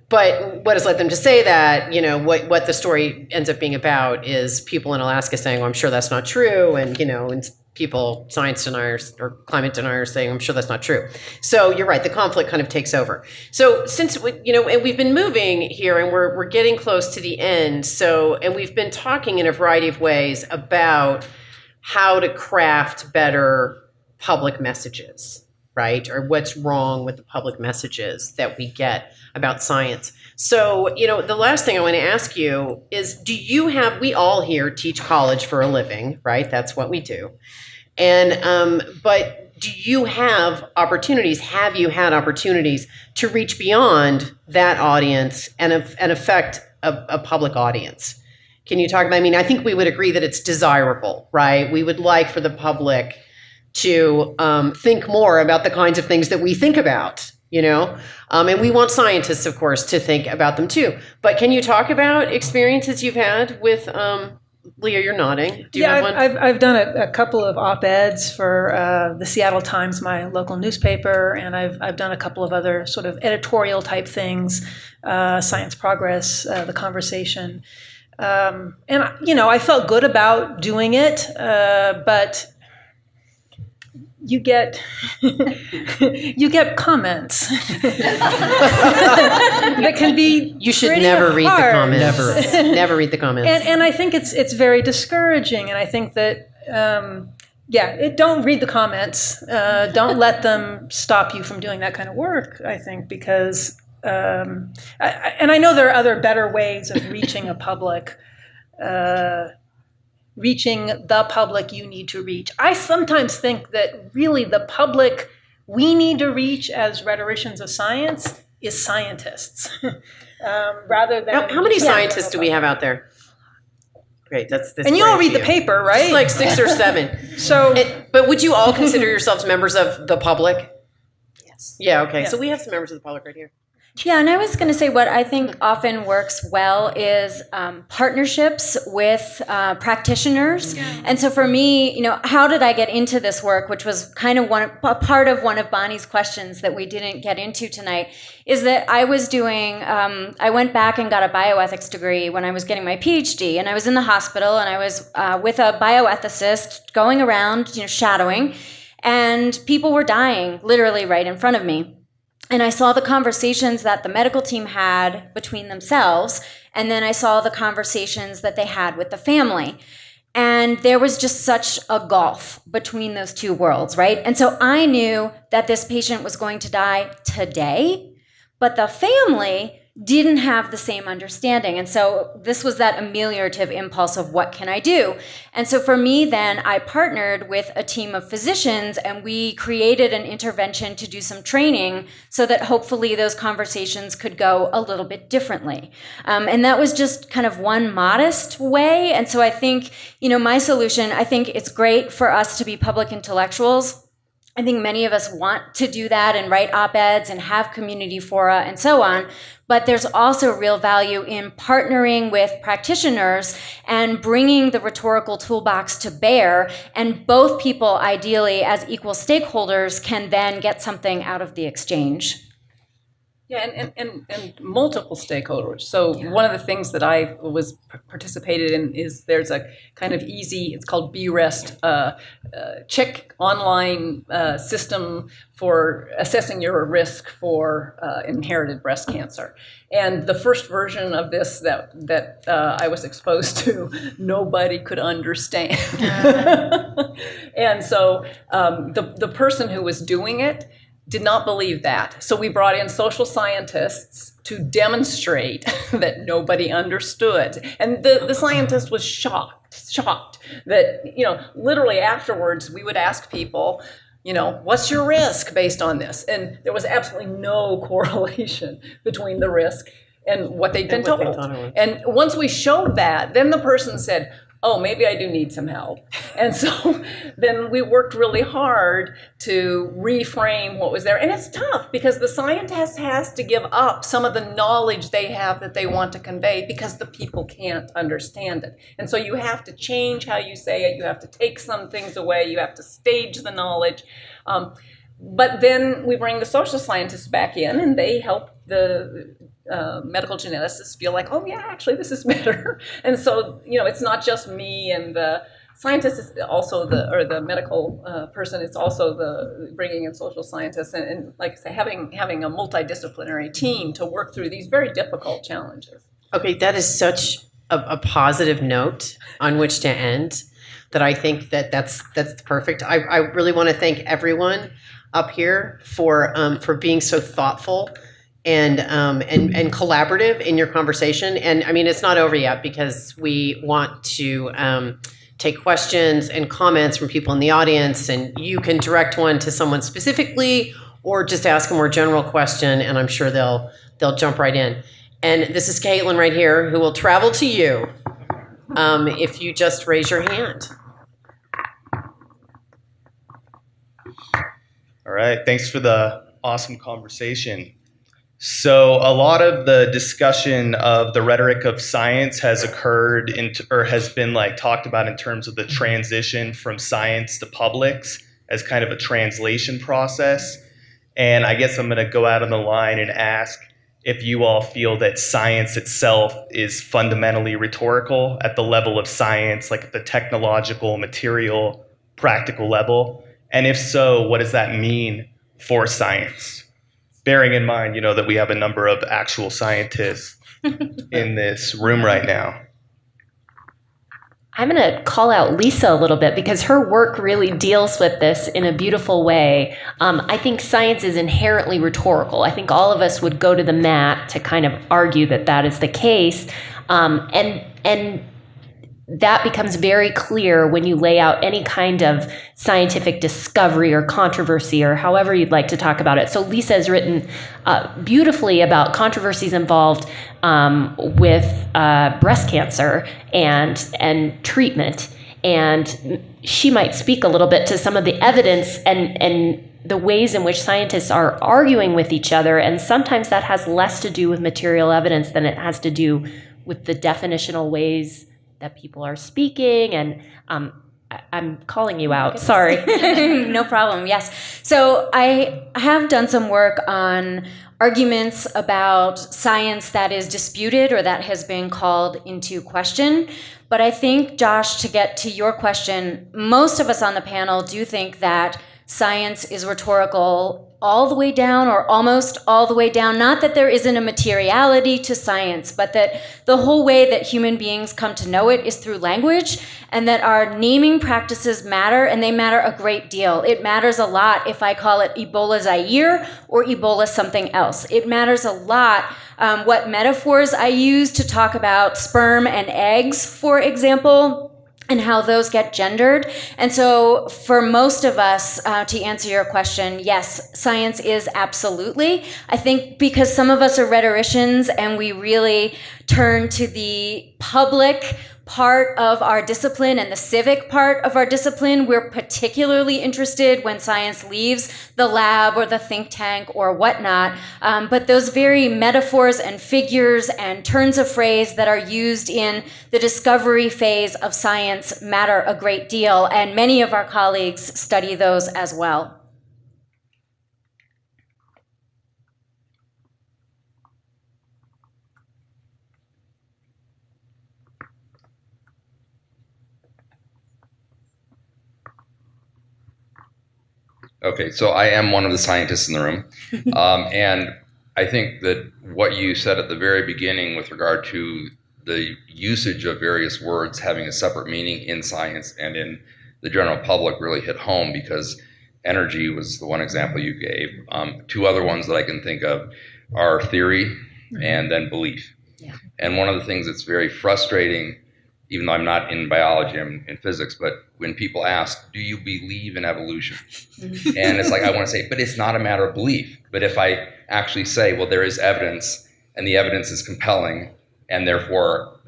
But what has led them to say that, you know, what the story ends up being about is people in Alaska saying, well, I'm sure that's not true. And, you know, and people, science deniers or climate deniers saying, I'm sure that's not true. So you're right, the conflict kind of takes over. So since, you know, and we've been moving here and we're getting close to the end. So, and we've been talking in a variety of ways about how to craft better public messages, right? Or what's wrong with the public messages that we get about science. So, you know, the last thing I want to ask you is, we all here teach college for a living, right? That's what we do. And, but do you have opportunities, have you had opportunities to reach beyond that audience and affect a public audience? Can you talk about, I mean, I think we would agree that it's desirable, right? We would like for the public to think more about the kinds of things that we think about, you know? And we want scientists, of course, to think about them too. But can you talk about experiences you've had with, Leah, you're nodding. Do you have one? I've done a couple of op-eds for the Seattle Times, my local newspaper, and I've done a couple of other sort of editorial type things, Science Progress, The Conversation. And, you know, I felt good about doing it, but you get comments that can be You should pretty never read the hard. comments. Never read the comments. And I think it's very discouraging. And I think that don't read the comments. Don't let them stop you from doing that kind of work. I think because and I know there are other better ways of reaching a public. Reaching the public you need to reach. I sometimes think that really the public we need to reach as rhetoricians of science is scientists, rather than... How many scientists do we have out there? Great, that's and you all read the paper, right? It's like 6 or 7. So, but would you all consider yourselves members of the public? Yes. Yeah, okay. Yeah. So we have some members of the public right here. Yeah, and I was going to say what I think often works well is partnerships with practitioners. Yeah. And so for me, you know, how did I get into this work, which was kind of a part of one of Bonnie's questions that we didn't get into tonight, is that I was doing, I went back and got a bioethics degree when I was getting my Ph.D. And I was in the hospital and I was with a bioethicist going around, you know, shadowing, and people were dying literally right in front of me. And I saw the conversations that the medical team had between themselves, and then I saw the conversations that they had with the family. And there was just such a gulf between those two worlds, right? And so I knew that this patient was going to die today, but the family didn't have the same understanding. And so this was that ameliorative impulse of what can I do? And so for me, then I partnered with a team of physicians and we created an intervention to do some training so that hopefully those conversations could go a little bit differently. And that was just kind of one modest way. And so I think, you know, my solution, I think it's great for us to be public intellectuals. I think many of us want to do that and write op-eds and have community fora and so on. But there's also real value in partnering with practitioners and bringing the rhetorical toolbox to bear. And both people, ideally, as equal stakeholders, can then get something out of the exchange. Yeah, and multiple stakeholders. So one of the things that I was participated in is there's a kind of easy, it's called BREST, check online system for assessing your risk for inherited breast cancer. And the first version of this that I was exposed to, nobody could understand. And so the person who was doing it did not believe that. So we brought in social scientists to demonstrate that nobody understood. And the scientist was shocked that, you know, literally afterwards we would ask people, you know, what's your risk based on this? And there was absolutely no correlation between the risk and what they'd been told. And once we showed that, then the person said, oh, maybe I do need some help. And so then we worked really hard to reframe what was there. And it's tough because the scientist has to give up some of the knowledge they have that they want to convey because the people can't understand it. And so you have to change how you say it. You have to take some things away. You have to stage the knowledge. But then we bring the social scientists back in, and they help the medical geneticists feel like, oh yeah, actually this is better. And so, it's not just me and the scientist is also the medical person. It's also the bringing in social scientists and like I say, having a multidisciplinary team to work through these very difficult challenges. Okay, that is such a positive note on which to end. That I think that's perfect. I really want to thank everyone up here for being so thoughtful and collaborative in your conversation. And I mean, it's not over yet because we want to take questions and comments from people in the audience, and you can direct one to someone specifically or just ask a more general question, and I'm sure they'll jump right in. And this is Caitlin right here, who will travel to you if you just raise your hand. All right, thanks for the awesome conversation. So a lot of the discussion of the rhetoric of science has occurred or has been talked about in terms of the transition from science to publics as kind of a translation process. And I guess I'm going to go out on the line and ask if you all feel that science itself is fundamentally rhetorical at the level of science, like at the technological, material, practical level. And if so, what does that mean for science? Bearing in mind, that we have a number of actual scientists in this room right now. I'm going to call out Lisa a little bit because her work really deals with this in a beautiful way. I think science is inherently rhetorical. I think all of us would go to the mat to kind of argue that is the case. And that becomes very clear when you lay out any kind of scientific discovery or controversy or however you'd like to talk about it. So Lisa has written beautifully about controversies involved with breast cancer and treatment. And she might speak a little bit to some of the evidence and the ways in which scientists are arguing with each other. And sometimes that has less to do with material evidence than it has to do with the definitional ways that people are speaking, and I'm calling you out. Sorry. No problem. Yes. So I have done some work on arguments about science that is disputed or that has been called into question. But I think, Josh, to get to your question, most of us on the panel do think that science is rhetorical all the way down or almost all the way down. Not that there isn't a materiality to science, but that the whole way that human beings come to know it is through language, and that our naming practices matter, and they matter a great deal. It matters a lot if I call it Ebola Zaire or Ebola something else. It matters a lot what metaphors I use to talk about sperm and eggs, for example, and how those get gendered. And so for most of us, to answer your question, yes, science is absolutely. I think because some of us are rhetoricians and we really turn to the public part of our discipline and the civic part of our discipline, we're particularly interested when science leaves the lab or the think tank or whatnot. But those very metaphors and figures and turns of phrase that are used in the discovery phase of science matter a great deal, and many of our colleagues study those as well. Okay, so I am one of the scientists in the room, and I think that what you said at the very beginning with regard to the usage of various words having a separate meaning in science and in the general public really hit home, because energy was the one example you gave. Two other ones that I can think of are theory and then belief. Yeah. And one of the things that's very frustrating, even though I'm not in biology, I'm in physics, but when people ask, do you believe in evolution? And it's like, I want to say, but it's not a matter of belief. But if I actually say, well, there is evidence and the evidence is compelling, and therefore,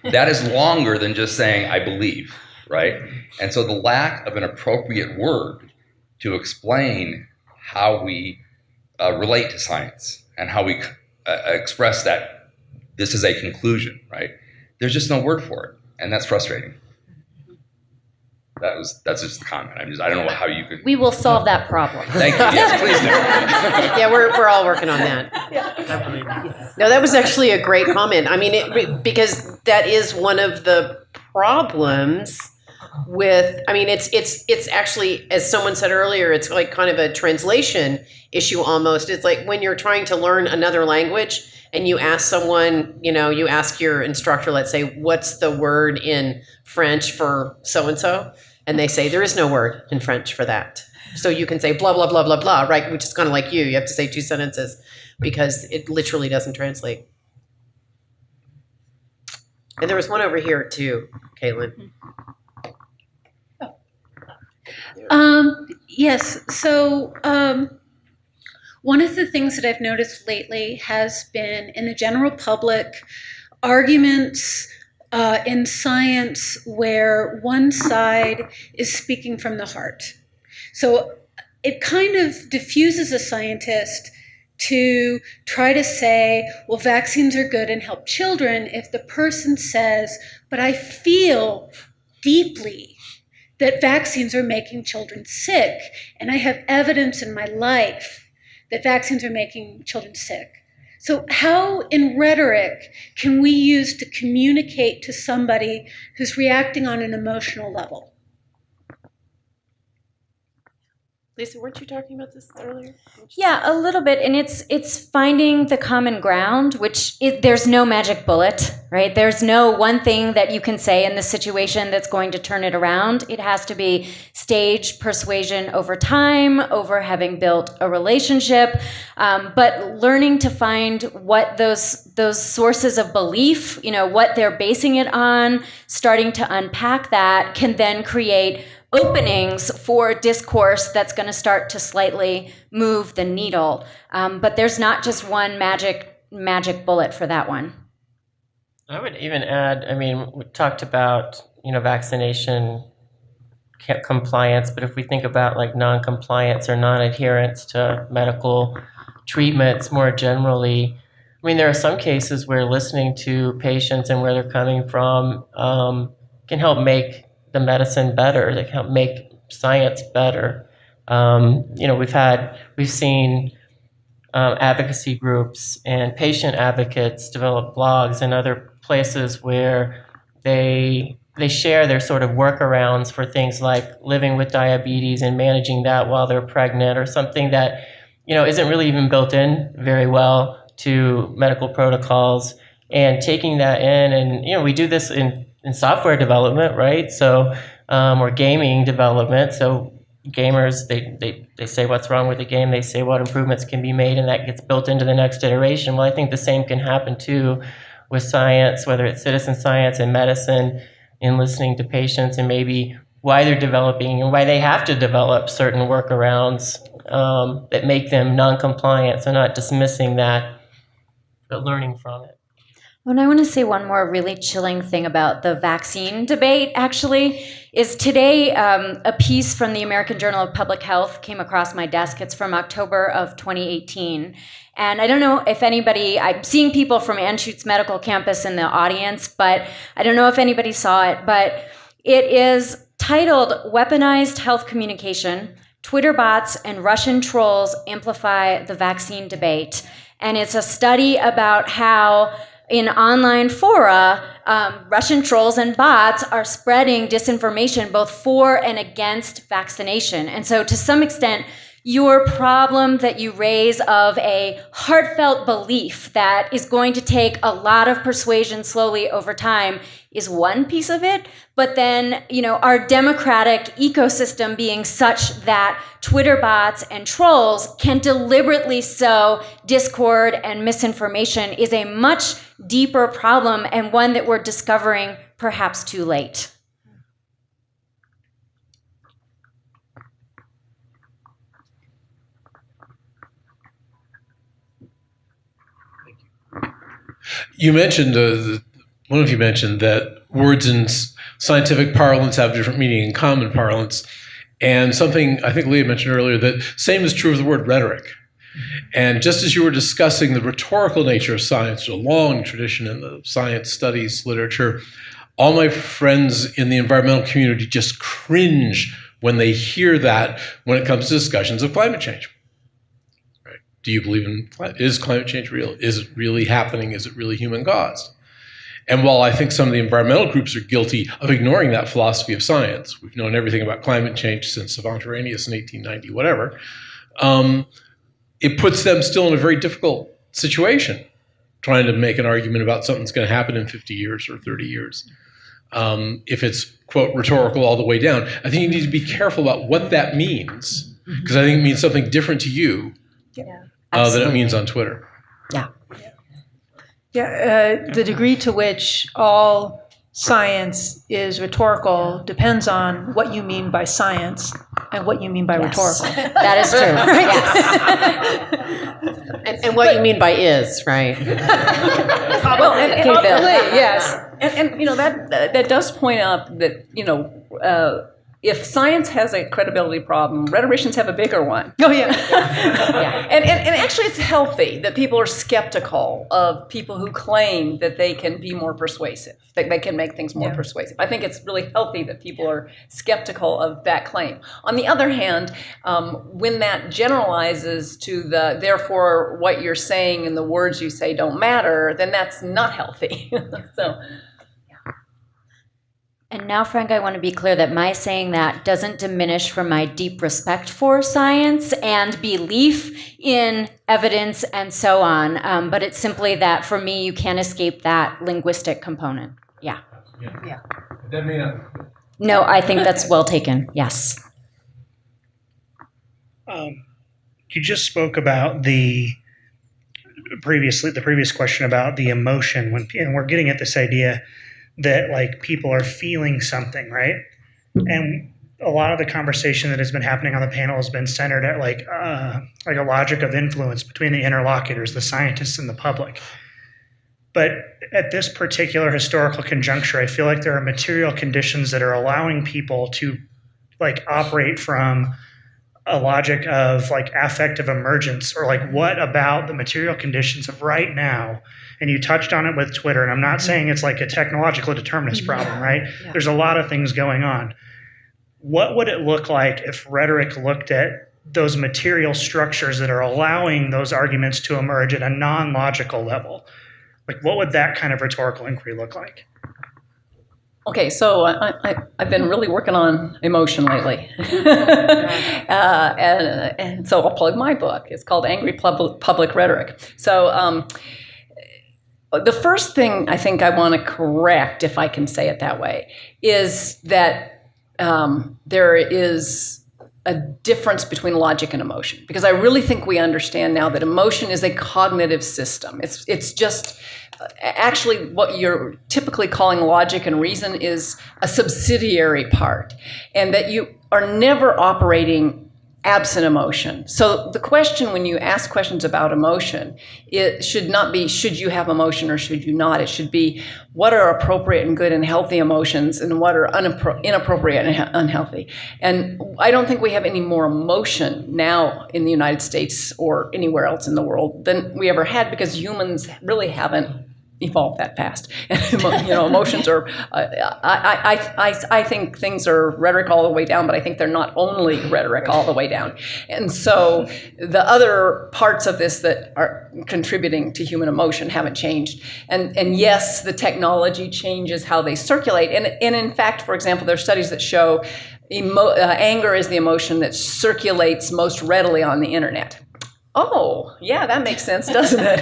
That is longer than just saying I believe, right? And so the lack of an appropriate word to explain how we relate to science and how we express that this is a conclusion, right? There's just no word for it, and that's frustrating. That's just a comment. I don't know how you could. We will solve that problem. Thank you. Yes, please do. Yeah, we're all working on that. No, that was actually a great comment. I mean, because that is one of the problems with. I mean, it's actually, as someone said earlier, it's like kind of a translation issue almost. It's like when you're trying to learn another language and you ask someone, you ask your instructor, let's say, what's the word in French for so and so, and they say there is no word in French for that. So you can say blah, blah, blah, blah, blah, right? Which is kind of like you. You have to say 2 sentences because it literally doesn't translate. And there was one over here too, Caitlin. Yes. So one of the things that I've noticed lately has been in the general public arguments in science where one side is speaking from the heart. So it kind of diffuses a scientist to try to say, well, vaccines are good and help children if the person says, but I feel deeply that vaccines are making children sick, and I have evidence in my life that vaccines are making children sick. So how in rhetoric can we use to communicate to somebody who's reacting on an emotional level? Lisa, weren't you talking about this earlier? Yeah, a little bit, and it's finding the common ground, there's no magic bullet, right? There's no one thing that you can say in this situation that's going to turn it around. It has to be staged persuasion over time, over having built a relationship, but learning to find what those sources of belief, what they're basing it on, starting to unpack that can then create openings for discourse that's going to start to slightly move the needle. But there's not just one magic bullet for that one. I would even add, we talked about, vaccination compliance, but if we think about like non-compliance or non-adherence to medical treatments more generally, there are some cases where listening to patients and where they're coming from can help make the medicine better. They can help make science better. We've seen advocacy groups and patient advocates develop blogs and other places where they share their sort of workarounds for things like living with diabetes and managing that while they're pregnant, or something that isn't really even built in very well to medical protocols, and taking that in. And we do this in software development, right? So, or gaming development. So gamers, they say what's wrong with the game, they say what improvements can be made, and that gets built into the next iteration. Well, I think the same can happen too with science, whether it's citizen science and medicine, in listening to patients and maybe why they're developing and why they have to develop certain workarounds that make them non-compliant. So not dismissing that, but learning from it. And I want to say one more really chilling thing about the vaccine debate, actually, is today a piece from the American Journal of Public Health came across my desk. It's from October of 2018. And I don't know if anybody, I'm seeing people from Anschutz Medical Campus in the audience, but I don't know if anybody saw it, but it is titled Weaponized Health Communication, Twitter Bots and Russian Trolls Amplify the Vaccine Debate. And it's a study about how in online fora, Russian trolls and bots are spreading disinformation both for and against vaccination. And so to some extent, your problem that you raise of a heartfelt belief that is going to take a lot of persuasion slowly over time is one piece of it. But then, our democratic ecosystem being such that Twitter bots and trolls can deliberately sow discord and misinformation is a much deeper problem, and one that we're discovering perhaps too late. You mentioned one of you mentioned that words in scientific parlance have different meaning in common parlance. And something I think Leah mentioned earlier, that same is true of the word rhetoric. And just as you were discussing the rhetorical nature of science, a long tradition in the science studies literature, all my friends in the environmental community just cringe when they hear that when it comes to discussions of climate change. Right? Do you believe is climate change real? Is it really happening? Is it really human caused? And while I think some of the environmental groups are guilty of ignoring that philosophy of science, we've known everything about climate change since Savant Arrhenius in 1890, whatever, it puts them still in a very difficult situation, trying to make an argument about something that's going to happen in 50 years or 30 years. If it's, quote, rhetorical all the way down, I think you need to be careful about what that means, because I think it means something different to you than it means on Twitter. The degree to which all science is rhetorical depends on what you mean by science and what you mean by rhetorical. That is true. And what you mean by is, right? Well, and yes. And you know, that does point out that, you know, if science has a credibility problem, rhetoricians have a bigger one. Oh, yeah. And actually it's healthy that people are skeptical of people who claim that they can be more persuasive, that they can make things more persuasive. I think it's really healthy that people are skeptical of that claim. On the other hand, when that generalizes to the, therefore what you're saying and the words you say don't matter, then that's not healthy. So. And now, Frank, I want to be clear that my saying that doesn't diminish from my deep respect for science and belief in evidence and so on. But it's simply that for me, you can't escape that linguistic component. Yeah. That may not. No, I think that's well taken. Yes. You just spoke about the previous question about the emotion and we're getting at this idea that like people are feeling something, right? And a lot of the conversation that has been happening on the panel has been centered at like a logic of influence between the interlocutors, the scientists and the public. But at this particular historical conjuncture, I feel like there are material conditions that are allowing people to like operate from a logic of like affective emergence, or like what about the material conditions of right now? And you touched on it with Twitter, and I'm not saying it's like a technological determinist problem, right? Yeah. There's a lot of things going on. What would it look like if rhetoric looked at those material structures that are allowing those arguments to emerge at a non-logical level? Like, what would that kind of rhetorical inquiry look like? Okay, so I've been really working on emotion lately. And so I'll plug my book. It's called Angry Public Rhetoric. So the first thing I think I want to correct, if I can say it that way, is that there is a difference between logic and emotion. Because I really think we understand now that emotion is a cognitive system. It's just... Actually, what you're typically calling logic and reason is a subsidiary part, and that you are never operating absent emotion. So the question when you ask questions about emotion, it should not be, should you have emotion or should you not? It should be, what are appropriate and good and healthy emotions and what are inappropriate and unhealthy? And I don't think we have any more emotion now in the United States or anywhere else in the world than we ever had, because humans really haven't evolved that fast. You know, emotions are, I think things are rhetoric all the way down, but I think they're not only rhetoric all the way down. And so the other parts of this that are contributing to human emotion haven't changed. And yes, the technology changes how they circulate. And in fact, for example, there are studies that show anger is the emotion that circulates most readily on the internet. Oh, yeah, that makes sense, doesn't it?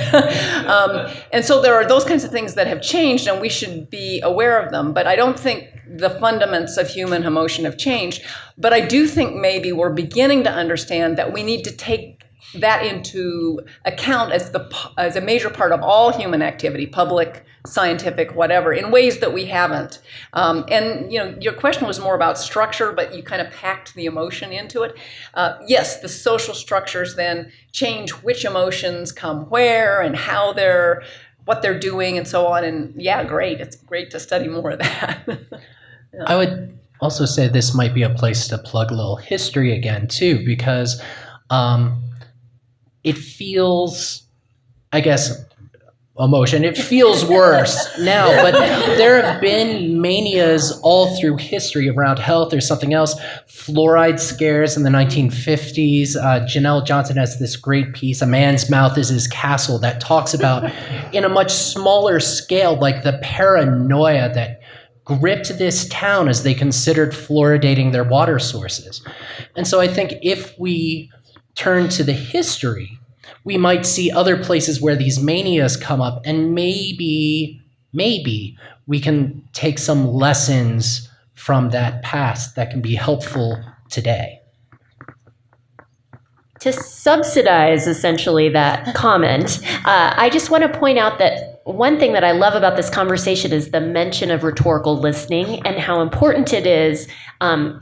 And so there are those kinds of things that have changed, and we should be aware of them. But I don't think the fundaments of human emotion have changed. But I do think maybe we're beginning to understand that we need to take that into account as a major part of all human activity, public, scientific, whatever, in ways that we haven't. And you know, your question was more about structure, but you kind of packed the emotion into it. Yes, the social structures then change which emotions come where and how they're what they're doing and so on. And yeah, great. It's great to study more of that. Yeah. I would also say this might be a place to plug a little history again, too, because it feels, I guess, emotion. It feels worse now, but there have been manias all through history around health or something else. Fluoride scares in the 1950s. Janelle Johnson has this great piece, A Man's Mouth is His Castle, that talks about, in a much smaller scale, like the paranoia that gripped this town as they considered fluoridating their water sources. And so I think if we turn to the history, we might see other places where these manias come up, and maybe we can take some lessons from that past that can be helpful today. To subsidize essentially that comment, I just want to point out that one thing that I love about this conversation is the mention of rhetorical listening and how important it is.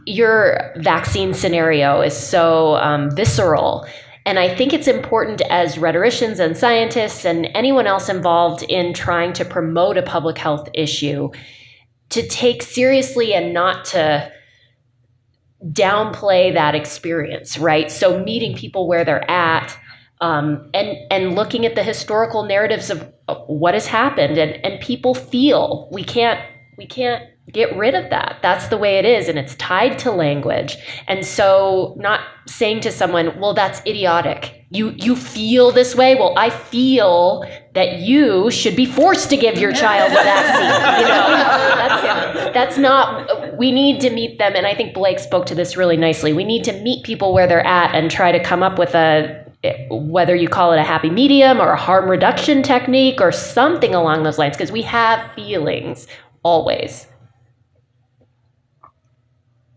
Your vaccine scenario is so visceral. And I think it's important as rhetoricians and scientists and anyone else involved in trying to promote a public health issue to take seriously and not to downplay that experience, right? So meeting people where they're at, and looking at the historical narratives of what has happened, and people feel we can't get rid of that. That's the way it is, and it's tied to language. And so not saying to someone, well, that's idiotic. You feel this way? Well, I feel that you should be forced to give your child a vaccine. That's not, we need to meet them, and I think Blake spoke to this really nicely. We need to meet people where they're at and try to come up with whether you call it a happy medium or a harm reduction technique or something along those lines, because we have feelings always.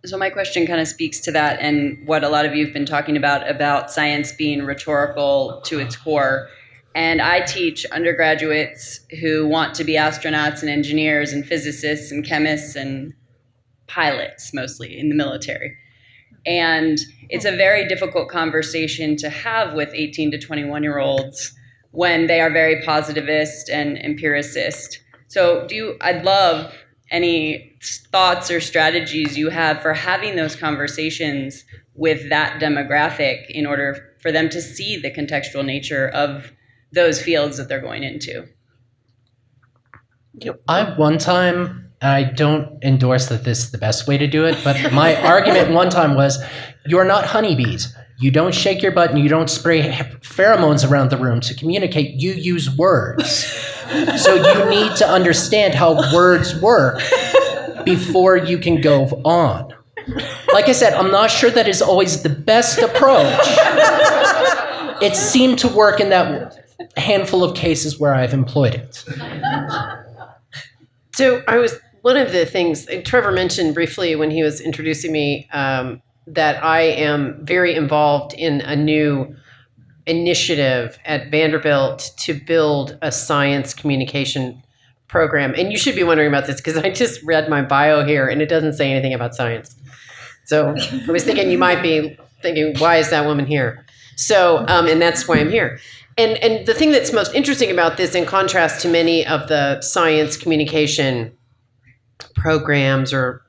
So my question kind of speaks to that and what a lot of you have been talking about science being rhetorical to its core. And I teach undergraduates who want to be astronauts and engineers and physicists and chemists and pilots, mostly in the military. And it's a very difficult conversation to have with 18 to 21-year-olds when they are very positivist and empiricist. So I'd love any thoughts or strategies you have for having those conversations with that demographic in order for them to see the contextual nature of those fields that they're going into. One time, I don't endorse that this is the best way to do it, but my argument one time was, you're not honeybees. You don't shake your butt and you don't spray pheromones around the room to communicate. You use words. So you need to understand how words work before you can go on. Like I said, I'm not sure that is always the best approach. It seemed to work in that handful of cases where I've employed it. So one of the things Trevor mentioned briefly when he was introducing me, that I am very involved in a new initiative at Vanderbilt to build a science communication program. And you should be wondering about this because I just read my bio here and it doesn't say anything about science. So I was thinking you might be thinking, why is that woman here? So, and that's why I'm here. And the thing that's most interesting about this, in contrast to many of the science communication programs or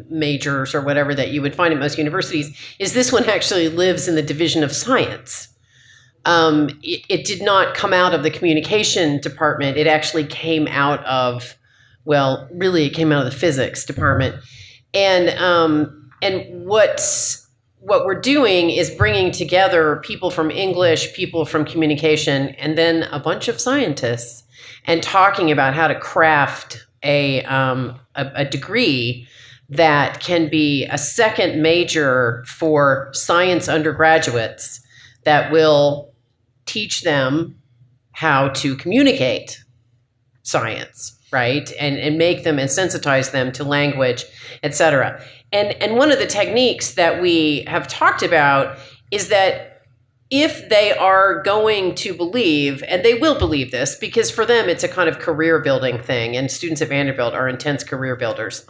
majors or whatever that you would find at most universities, is this one actually lives in the division of science. It did not come out of the communication department. It actually came out of, it came out of the physics department. And what we're doing is bringing together people from English, people from communication, and then a bunch of scientists, and talking about how to craft a degree that can be a second major for science undergraduates that will teach them how to communicate science, right? And make them and sensitize them to language, et cetera. And one of the techniques that we have talked about is that if they are going to believe, and they will believe this, because for them it's a kind of career building thing, and students at Vanderbilt are intense career builders.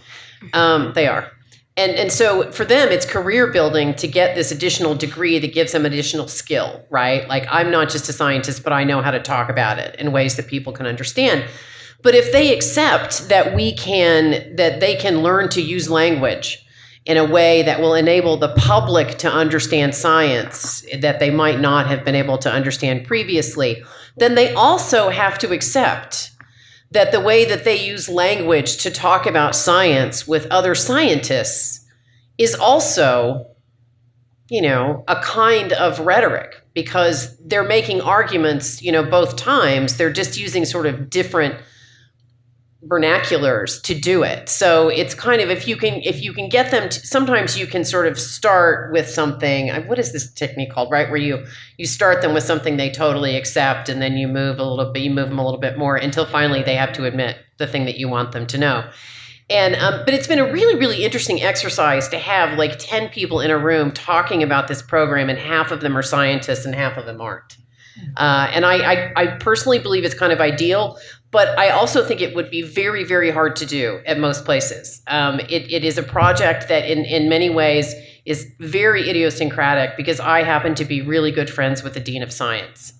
They are. And so for them, it's career building to get this additional degree that gives them additional skill, right? Like, I'm not just a scientist, but I know how to talk about it in ways that people can understand. But if they accept that they can learn to use language in a way that will enable the public to understand science that they might not have been able to understand previously, then they also have to accept that the way that they use language to talk about science with other scientists is also, a kind of rhetoric, because they're making arguments, both times. They're just using sort of different vernaculars to do it. So it's kind of, if you can get them to, sometimes you can sort of start with something, what is this technique called, right? Where you start them with something they totally accept, and then you move them a little bit more until finally they have to admit the thing that you want them to know. And but it's been a really, really interesting exercise to have like 10 people in a room talking about this program, and half of them are scientists and half of them aren't. And I personally believe it's kind of ideal, but I also think it would be very, very hard to do at most places. It is a project that in many ways is very idiosyncratic, because I happen to be really good friends with the Dean of Science.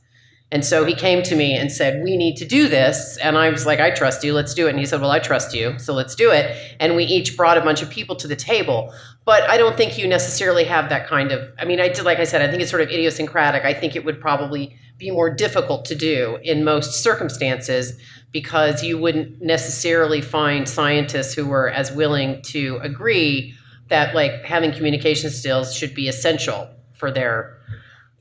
And so he came to me and said, we need to do this. And I was like, I trust you, let's do it. And he said, well, I trust you, so let's do it. And we each brought a bunch of people to the table. But I don't think you necessarily have that kind of, like I said, I think it's sort of idiosyncratic. I think it would probably be more difficult to do in most circumstances, because you wouldn't necessarily find scientists who were as willing to agree that like having communication skills should be essential for their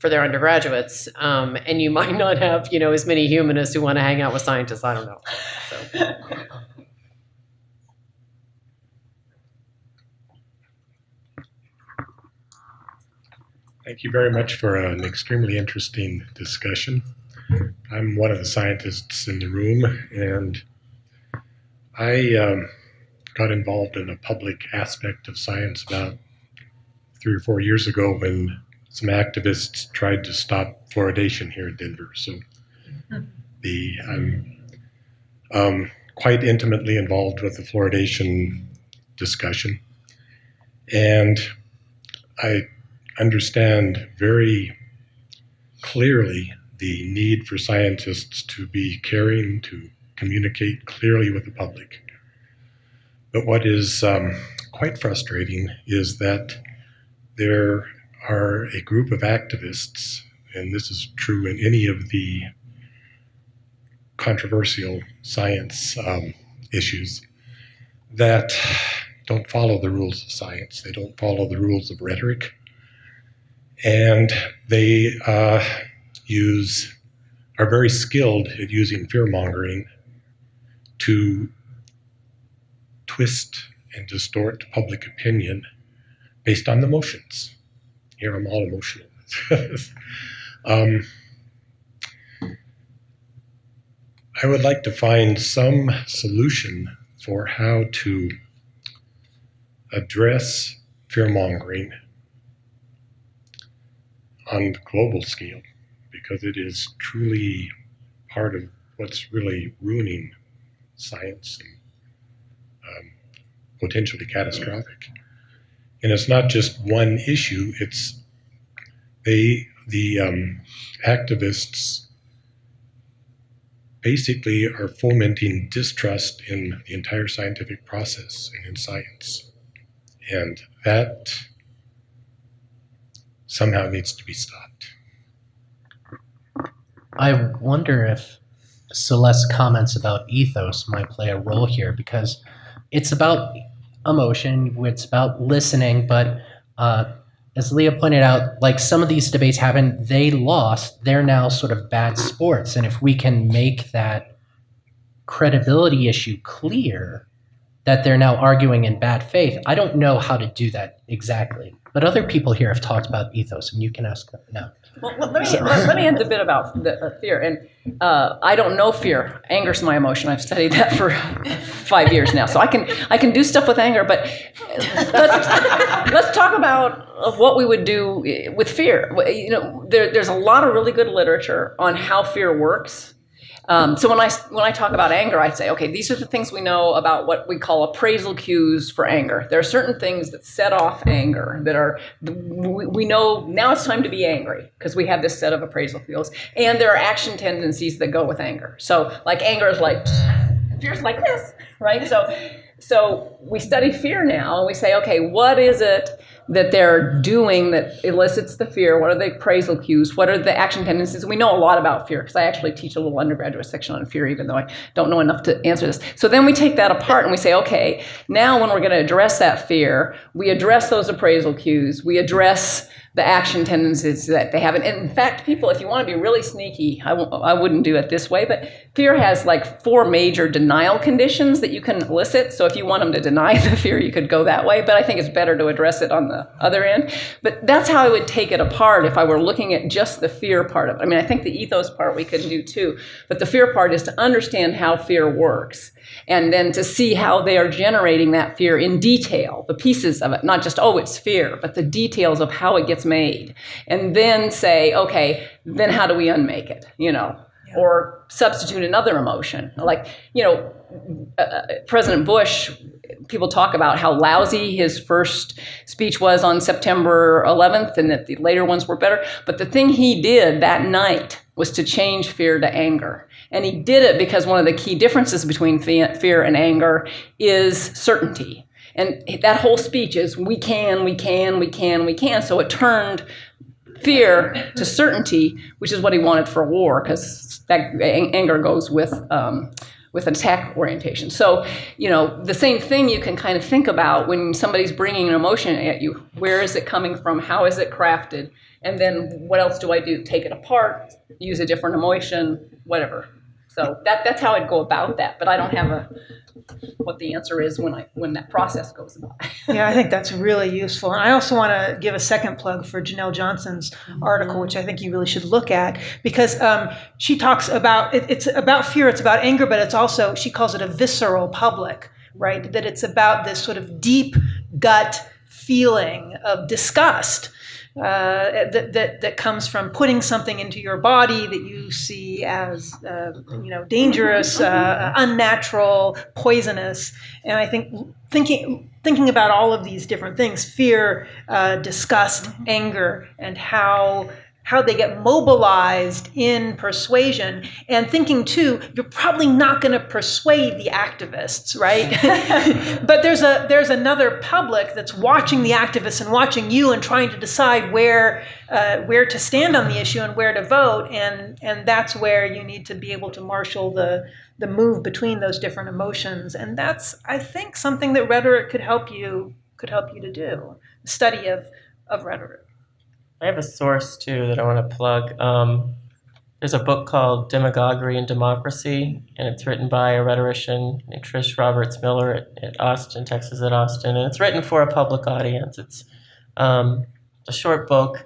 undergraduates. And you might not have, as many humanists who want to hang out with scientists. I don't know. So. Thank you very much for an extremely interesting discussion. I'm one of the scientists in the room, and I got involved in a public aspect of science about 3 or 4 years ago when some activists tried to stop fluoridation here in Denver. So I'm quite intimately involved with the fluoridation discussion, and I understand very clearly the need for scientists to be caring, to communicate clearly with the public. But what is quite frustrating is that there are a group of activists, and this is true in any of the controversial science issues, that don't follow the rules of science. They don't follow the rules of rhetoric. And they are very skilled at using fear-mongering to twist and distort public opinion based on emotions. Here I'm all emotional. I would like to find some solution for how to address fear-mongering on the global scale, because it is truly part of what's really ruining science and potentially catastrophic. And it's not just one issue, it's the activists basically are fomenting distrust in the entire scientific process and in science. And that somehow needs to be stopped. I wonder if Celeste's comments about ethos might play a role here, because it's about emotion, it's about listening, but as Leah pointed out, like some of these debates haven't, they lost, they're now sort of bad sports. And if we can make that credibility issue clear, that they're now arguing in bad faith, I don't know how to do that exactly. But other people here have talked about ethos, and you can ask them now. Well, let me end a bit about the fear. And I don't know fear. Anger's my emotion. I've studied that for 5 years now. So I can do stuff with anger. But let's talk about what we would do with fear. There's a lot of really good literature on how fear works. So when I talk about anger, I say, okay, these are the things we know about what we call appraisal cues for anger. There are certain things that set off anger that are, we know now it's time to be angry because we have this set of appraisal cues. And there are action tendencies that go with anger. So like anger is like, fear's like this, right? So we study fear now and we say, okay, what is it that they're doing that elicits the fear? What are the appraisal cues? What are the action tendencies? We know a lot about fear because I actually teach a little undergraduate section on fear, even though I don't know enough to answer this. So then we take that apart and we say, okay, now when we're going to address that fear, we address those appraisal cues. We address the action tendencies that they have. And in fact, people, if you want to be really sneaky, I wouldn't do it this way, but fear has like 4 major denial conditions that you can elicit. So if you want them to deny the fear, you could go that way. But I think it's better to address it on the other end. But that's how I would take it apart if I were looking at just the fear part of it. I mean, I think the ethos part we could do too. But the fear part is to understand how fear works. And then to see how they are generating that fear in detail, the pieces of it, not just, oh, it's fear, but the details of how it gets made. And then say, okay, then how do we unmake it, or substitute another emotion. Like, President Bush, people talk about how lousy his first speech was on September 11th and that the later ones were better. But the thing he did that night was to change fear to anger. And he did it because one of the key differences between fear and anger is certainty. And that whole speech is we can. So it turned fear to certainty, which is what he wanted for war, because that anger goes with attack orientation. So, the same thing you can kind of think about when somebody's bringing an emotion at you. Where is it coming from? How is it crafted? And then what else do I do? Take it apart, use a different emotion, whatever. So that's how I'd go about that. But I don't have what the answer is when that process goes by. Yeah, I think that's really useful. And I also want to give a second plug for Janelle Johnson's article, which I think you really should look at, because she talks about, it's about fear, it's about anger, but it's also, she calls it a visceral public, right? That it's about this sort of deep gut feeling of disgust that comes from putting something into your body that you see as dangerous, unnatural, poisonous. And I think thinking about all of these different things, fear, disgust, anger, and how they get mobilized in persuasion, and thinking too, you're probably not going to persuade the activists, right? But there's another public that's watching the activists and watching you and trying to decide where to stand on the issue and where to vote, and that's where you need to be able to marshal the move between those different emotions, and that's, I think, something that rhetoric could help you to do, the study of rhetoric. I have a source, too, that I want to plug. There's a book called Demagoguery and Democracy, and it's written by a rhetorician named Trish Roberts Miller at Austin, Texas at Austin, and it's written for a public audience. It's a short book,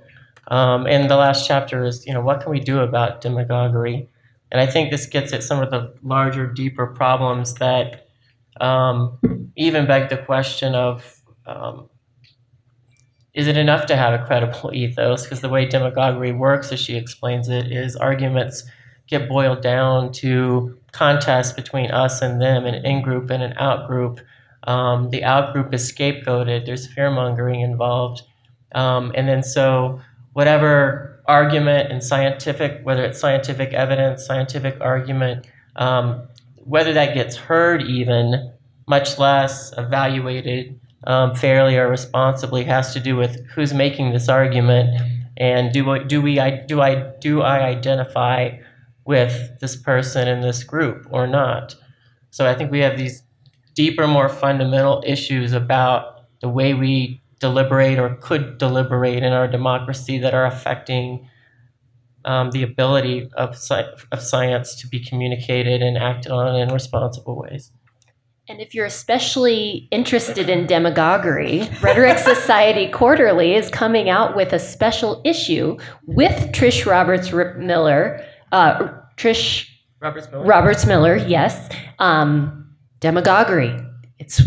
and the last chapter is, what can we do about demagoguery? And I think this gets at some of the larger, deeper problems that even beg the question of, is it enough to have a credible ethos? Because the way demagoguery works, as she explains it, is arguments get boiled down to contests between us and them, an in-group and an out-group. The out-group is scapegoated. There's fear-mongering involved. And then so whatever argument and whether it's scientific evidence, scientific argument, whether that gets heard even, much less evaluated fairly or responsibly, has to do with who's making this argument, and do I identify with this person in this group or not? So I think we have these deeper, more fundamental issues about the way we deliberate or could deliberate in our democracy that are affecting the ability of science to be communicated and acted on in responsible ways. And if you're especially interested in demagoguery, Rhetoric Society Quarterly is coming out with a special issue with Trish Roberts Miller. Roberts Miller, yes. Demagoguery. It's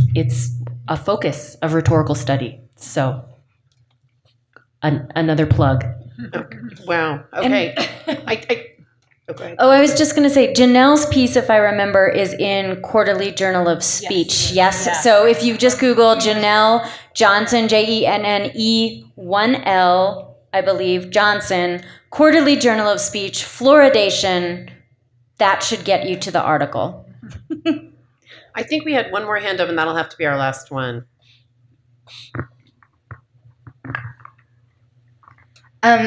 a focus of rhetorical study. So, another plug. Wow. Okay. Okay. Oh, I was just going to say, Janelle's piece, if I remember, is in Quarterly Journal of Speech. Yes. So if you just Google Janelle Johnson, Jenne 1L, I believe, Johnson, Quarterly Journal of Speech, fluoridation, that should get you to the article. I think we had one more hand up, and that'll have to be our last one.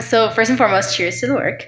So first and foremost, cheers to the work.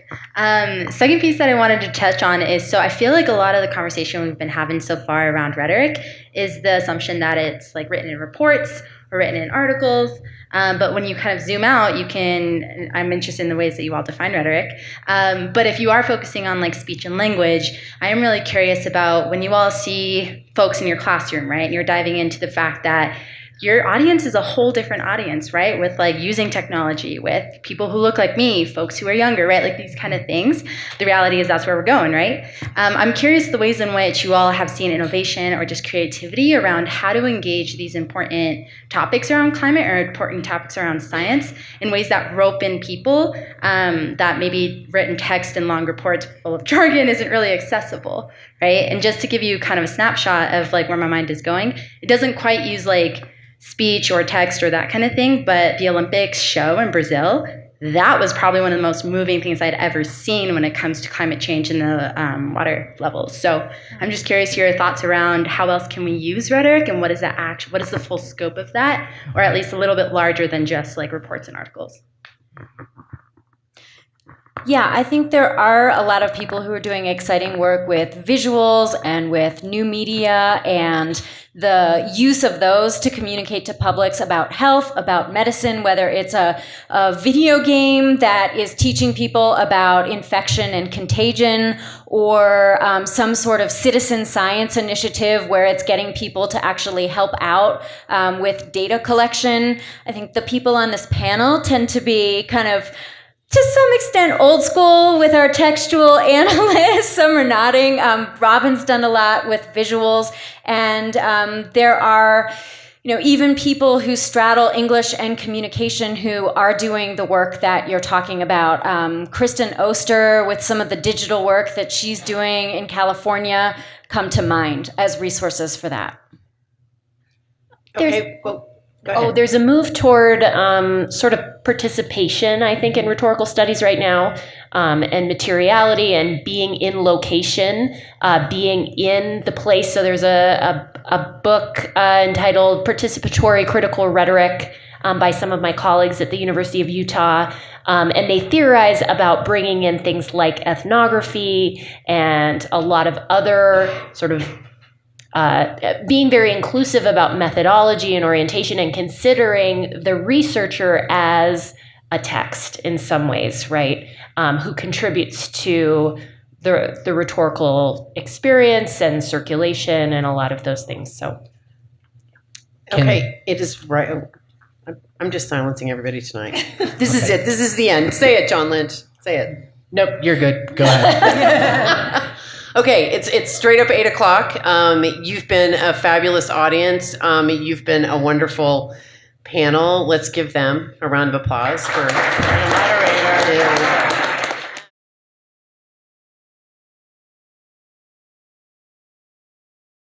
Second piece that I wanted to touch on is, so I feel like a lot of the conversation we've been having so far around rhetoric is the assumption that it's like written in reports or written in articles. But when you kind of zoom out, you can, I'm interested in the ways that you all define rhetoric. But if you are focusing on like speech and language, I am really curious about when you all see folks in your classroom, right? And you're diving into the fact that your audience is a whole different audience, right? With like using technology, with people who look like me, folks who are younger, right? Like these kind of things. The reality is that's where we're going, right? I'm curious the ways in which you all have seen innovation or just creativity around how to engage these important topics around climate or important topics around science in ways that rope in people that maybe written text and long reports full of jargon isn't really accessible, right? And just to give you kind of a snapshot of like where my mind is going, it doesn't quite use like speech or text or that kind of thing, but the Olympics show in Brazil, that was probably one of the most moving things I'd ever seen when it comes to climate change and the water levels. So I'm just curious your thoughts around how else can we use rhetoric and what is the full scope of that, or at least a little bit larger than just like reports and articles. Yeah, I think there are a lot of people who are doing exciting work with visuals and with new media and the use of those to communicate to publics about health, about medicine, whether it's a video game that is teaching people about infection and contagion, or some sort of citizen science initiative where it's getting people to actually help out with data collection. I think the people on this panel tend to be kind of, to some extent, old school with our textual analysts. Some are nodding. Robin's done a lot with visuals. And there are, even people who straddle English and communication who are doing the work that you're talking about. Kristen Oster, with some of the digital work that she's doing in California, come to mind as resources for that. Okay, well, go ahead. There's a move toward sort of participation, I think, in rhetorical studies right now, and materiality and being in location, being in the place. So there's a book entitled Participatory Critical Rhetoric by some of my colleagues at the University of Utah, and they theorize about bringing in things like ethnography and a lot of other sort of being very inclusive about methodology and orientation and considering the researcher as a text in some ways, right? Who contributes to the rhetorical experience and circulation and a lot of those things. So, okay, it is right. I'm just silencing everybody tonight. This is it. This is the end. Say it, John Lynch. Say it. Nope, you're good. Go ahead. Okay, it's straight up 8 o'clock. You've been a fabulous audience. You've been a wonderful panel. Let's give them a round of applause for the moderator.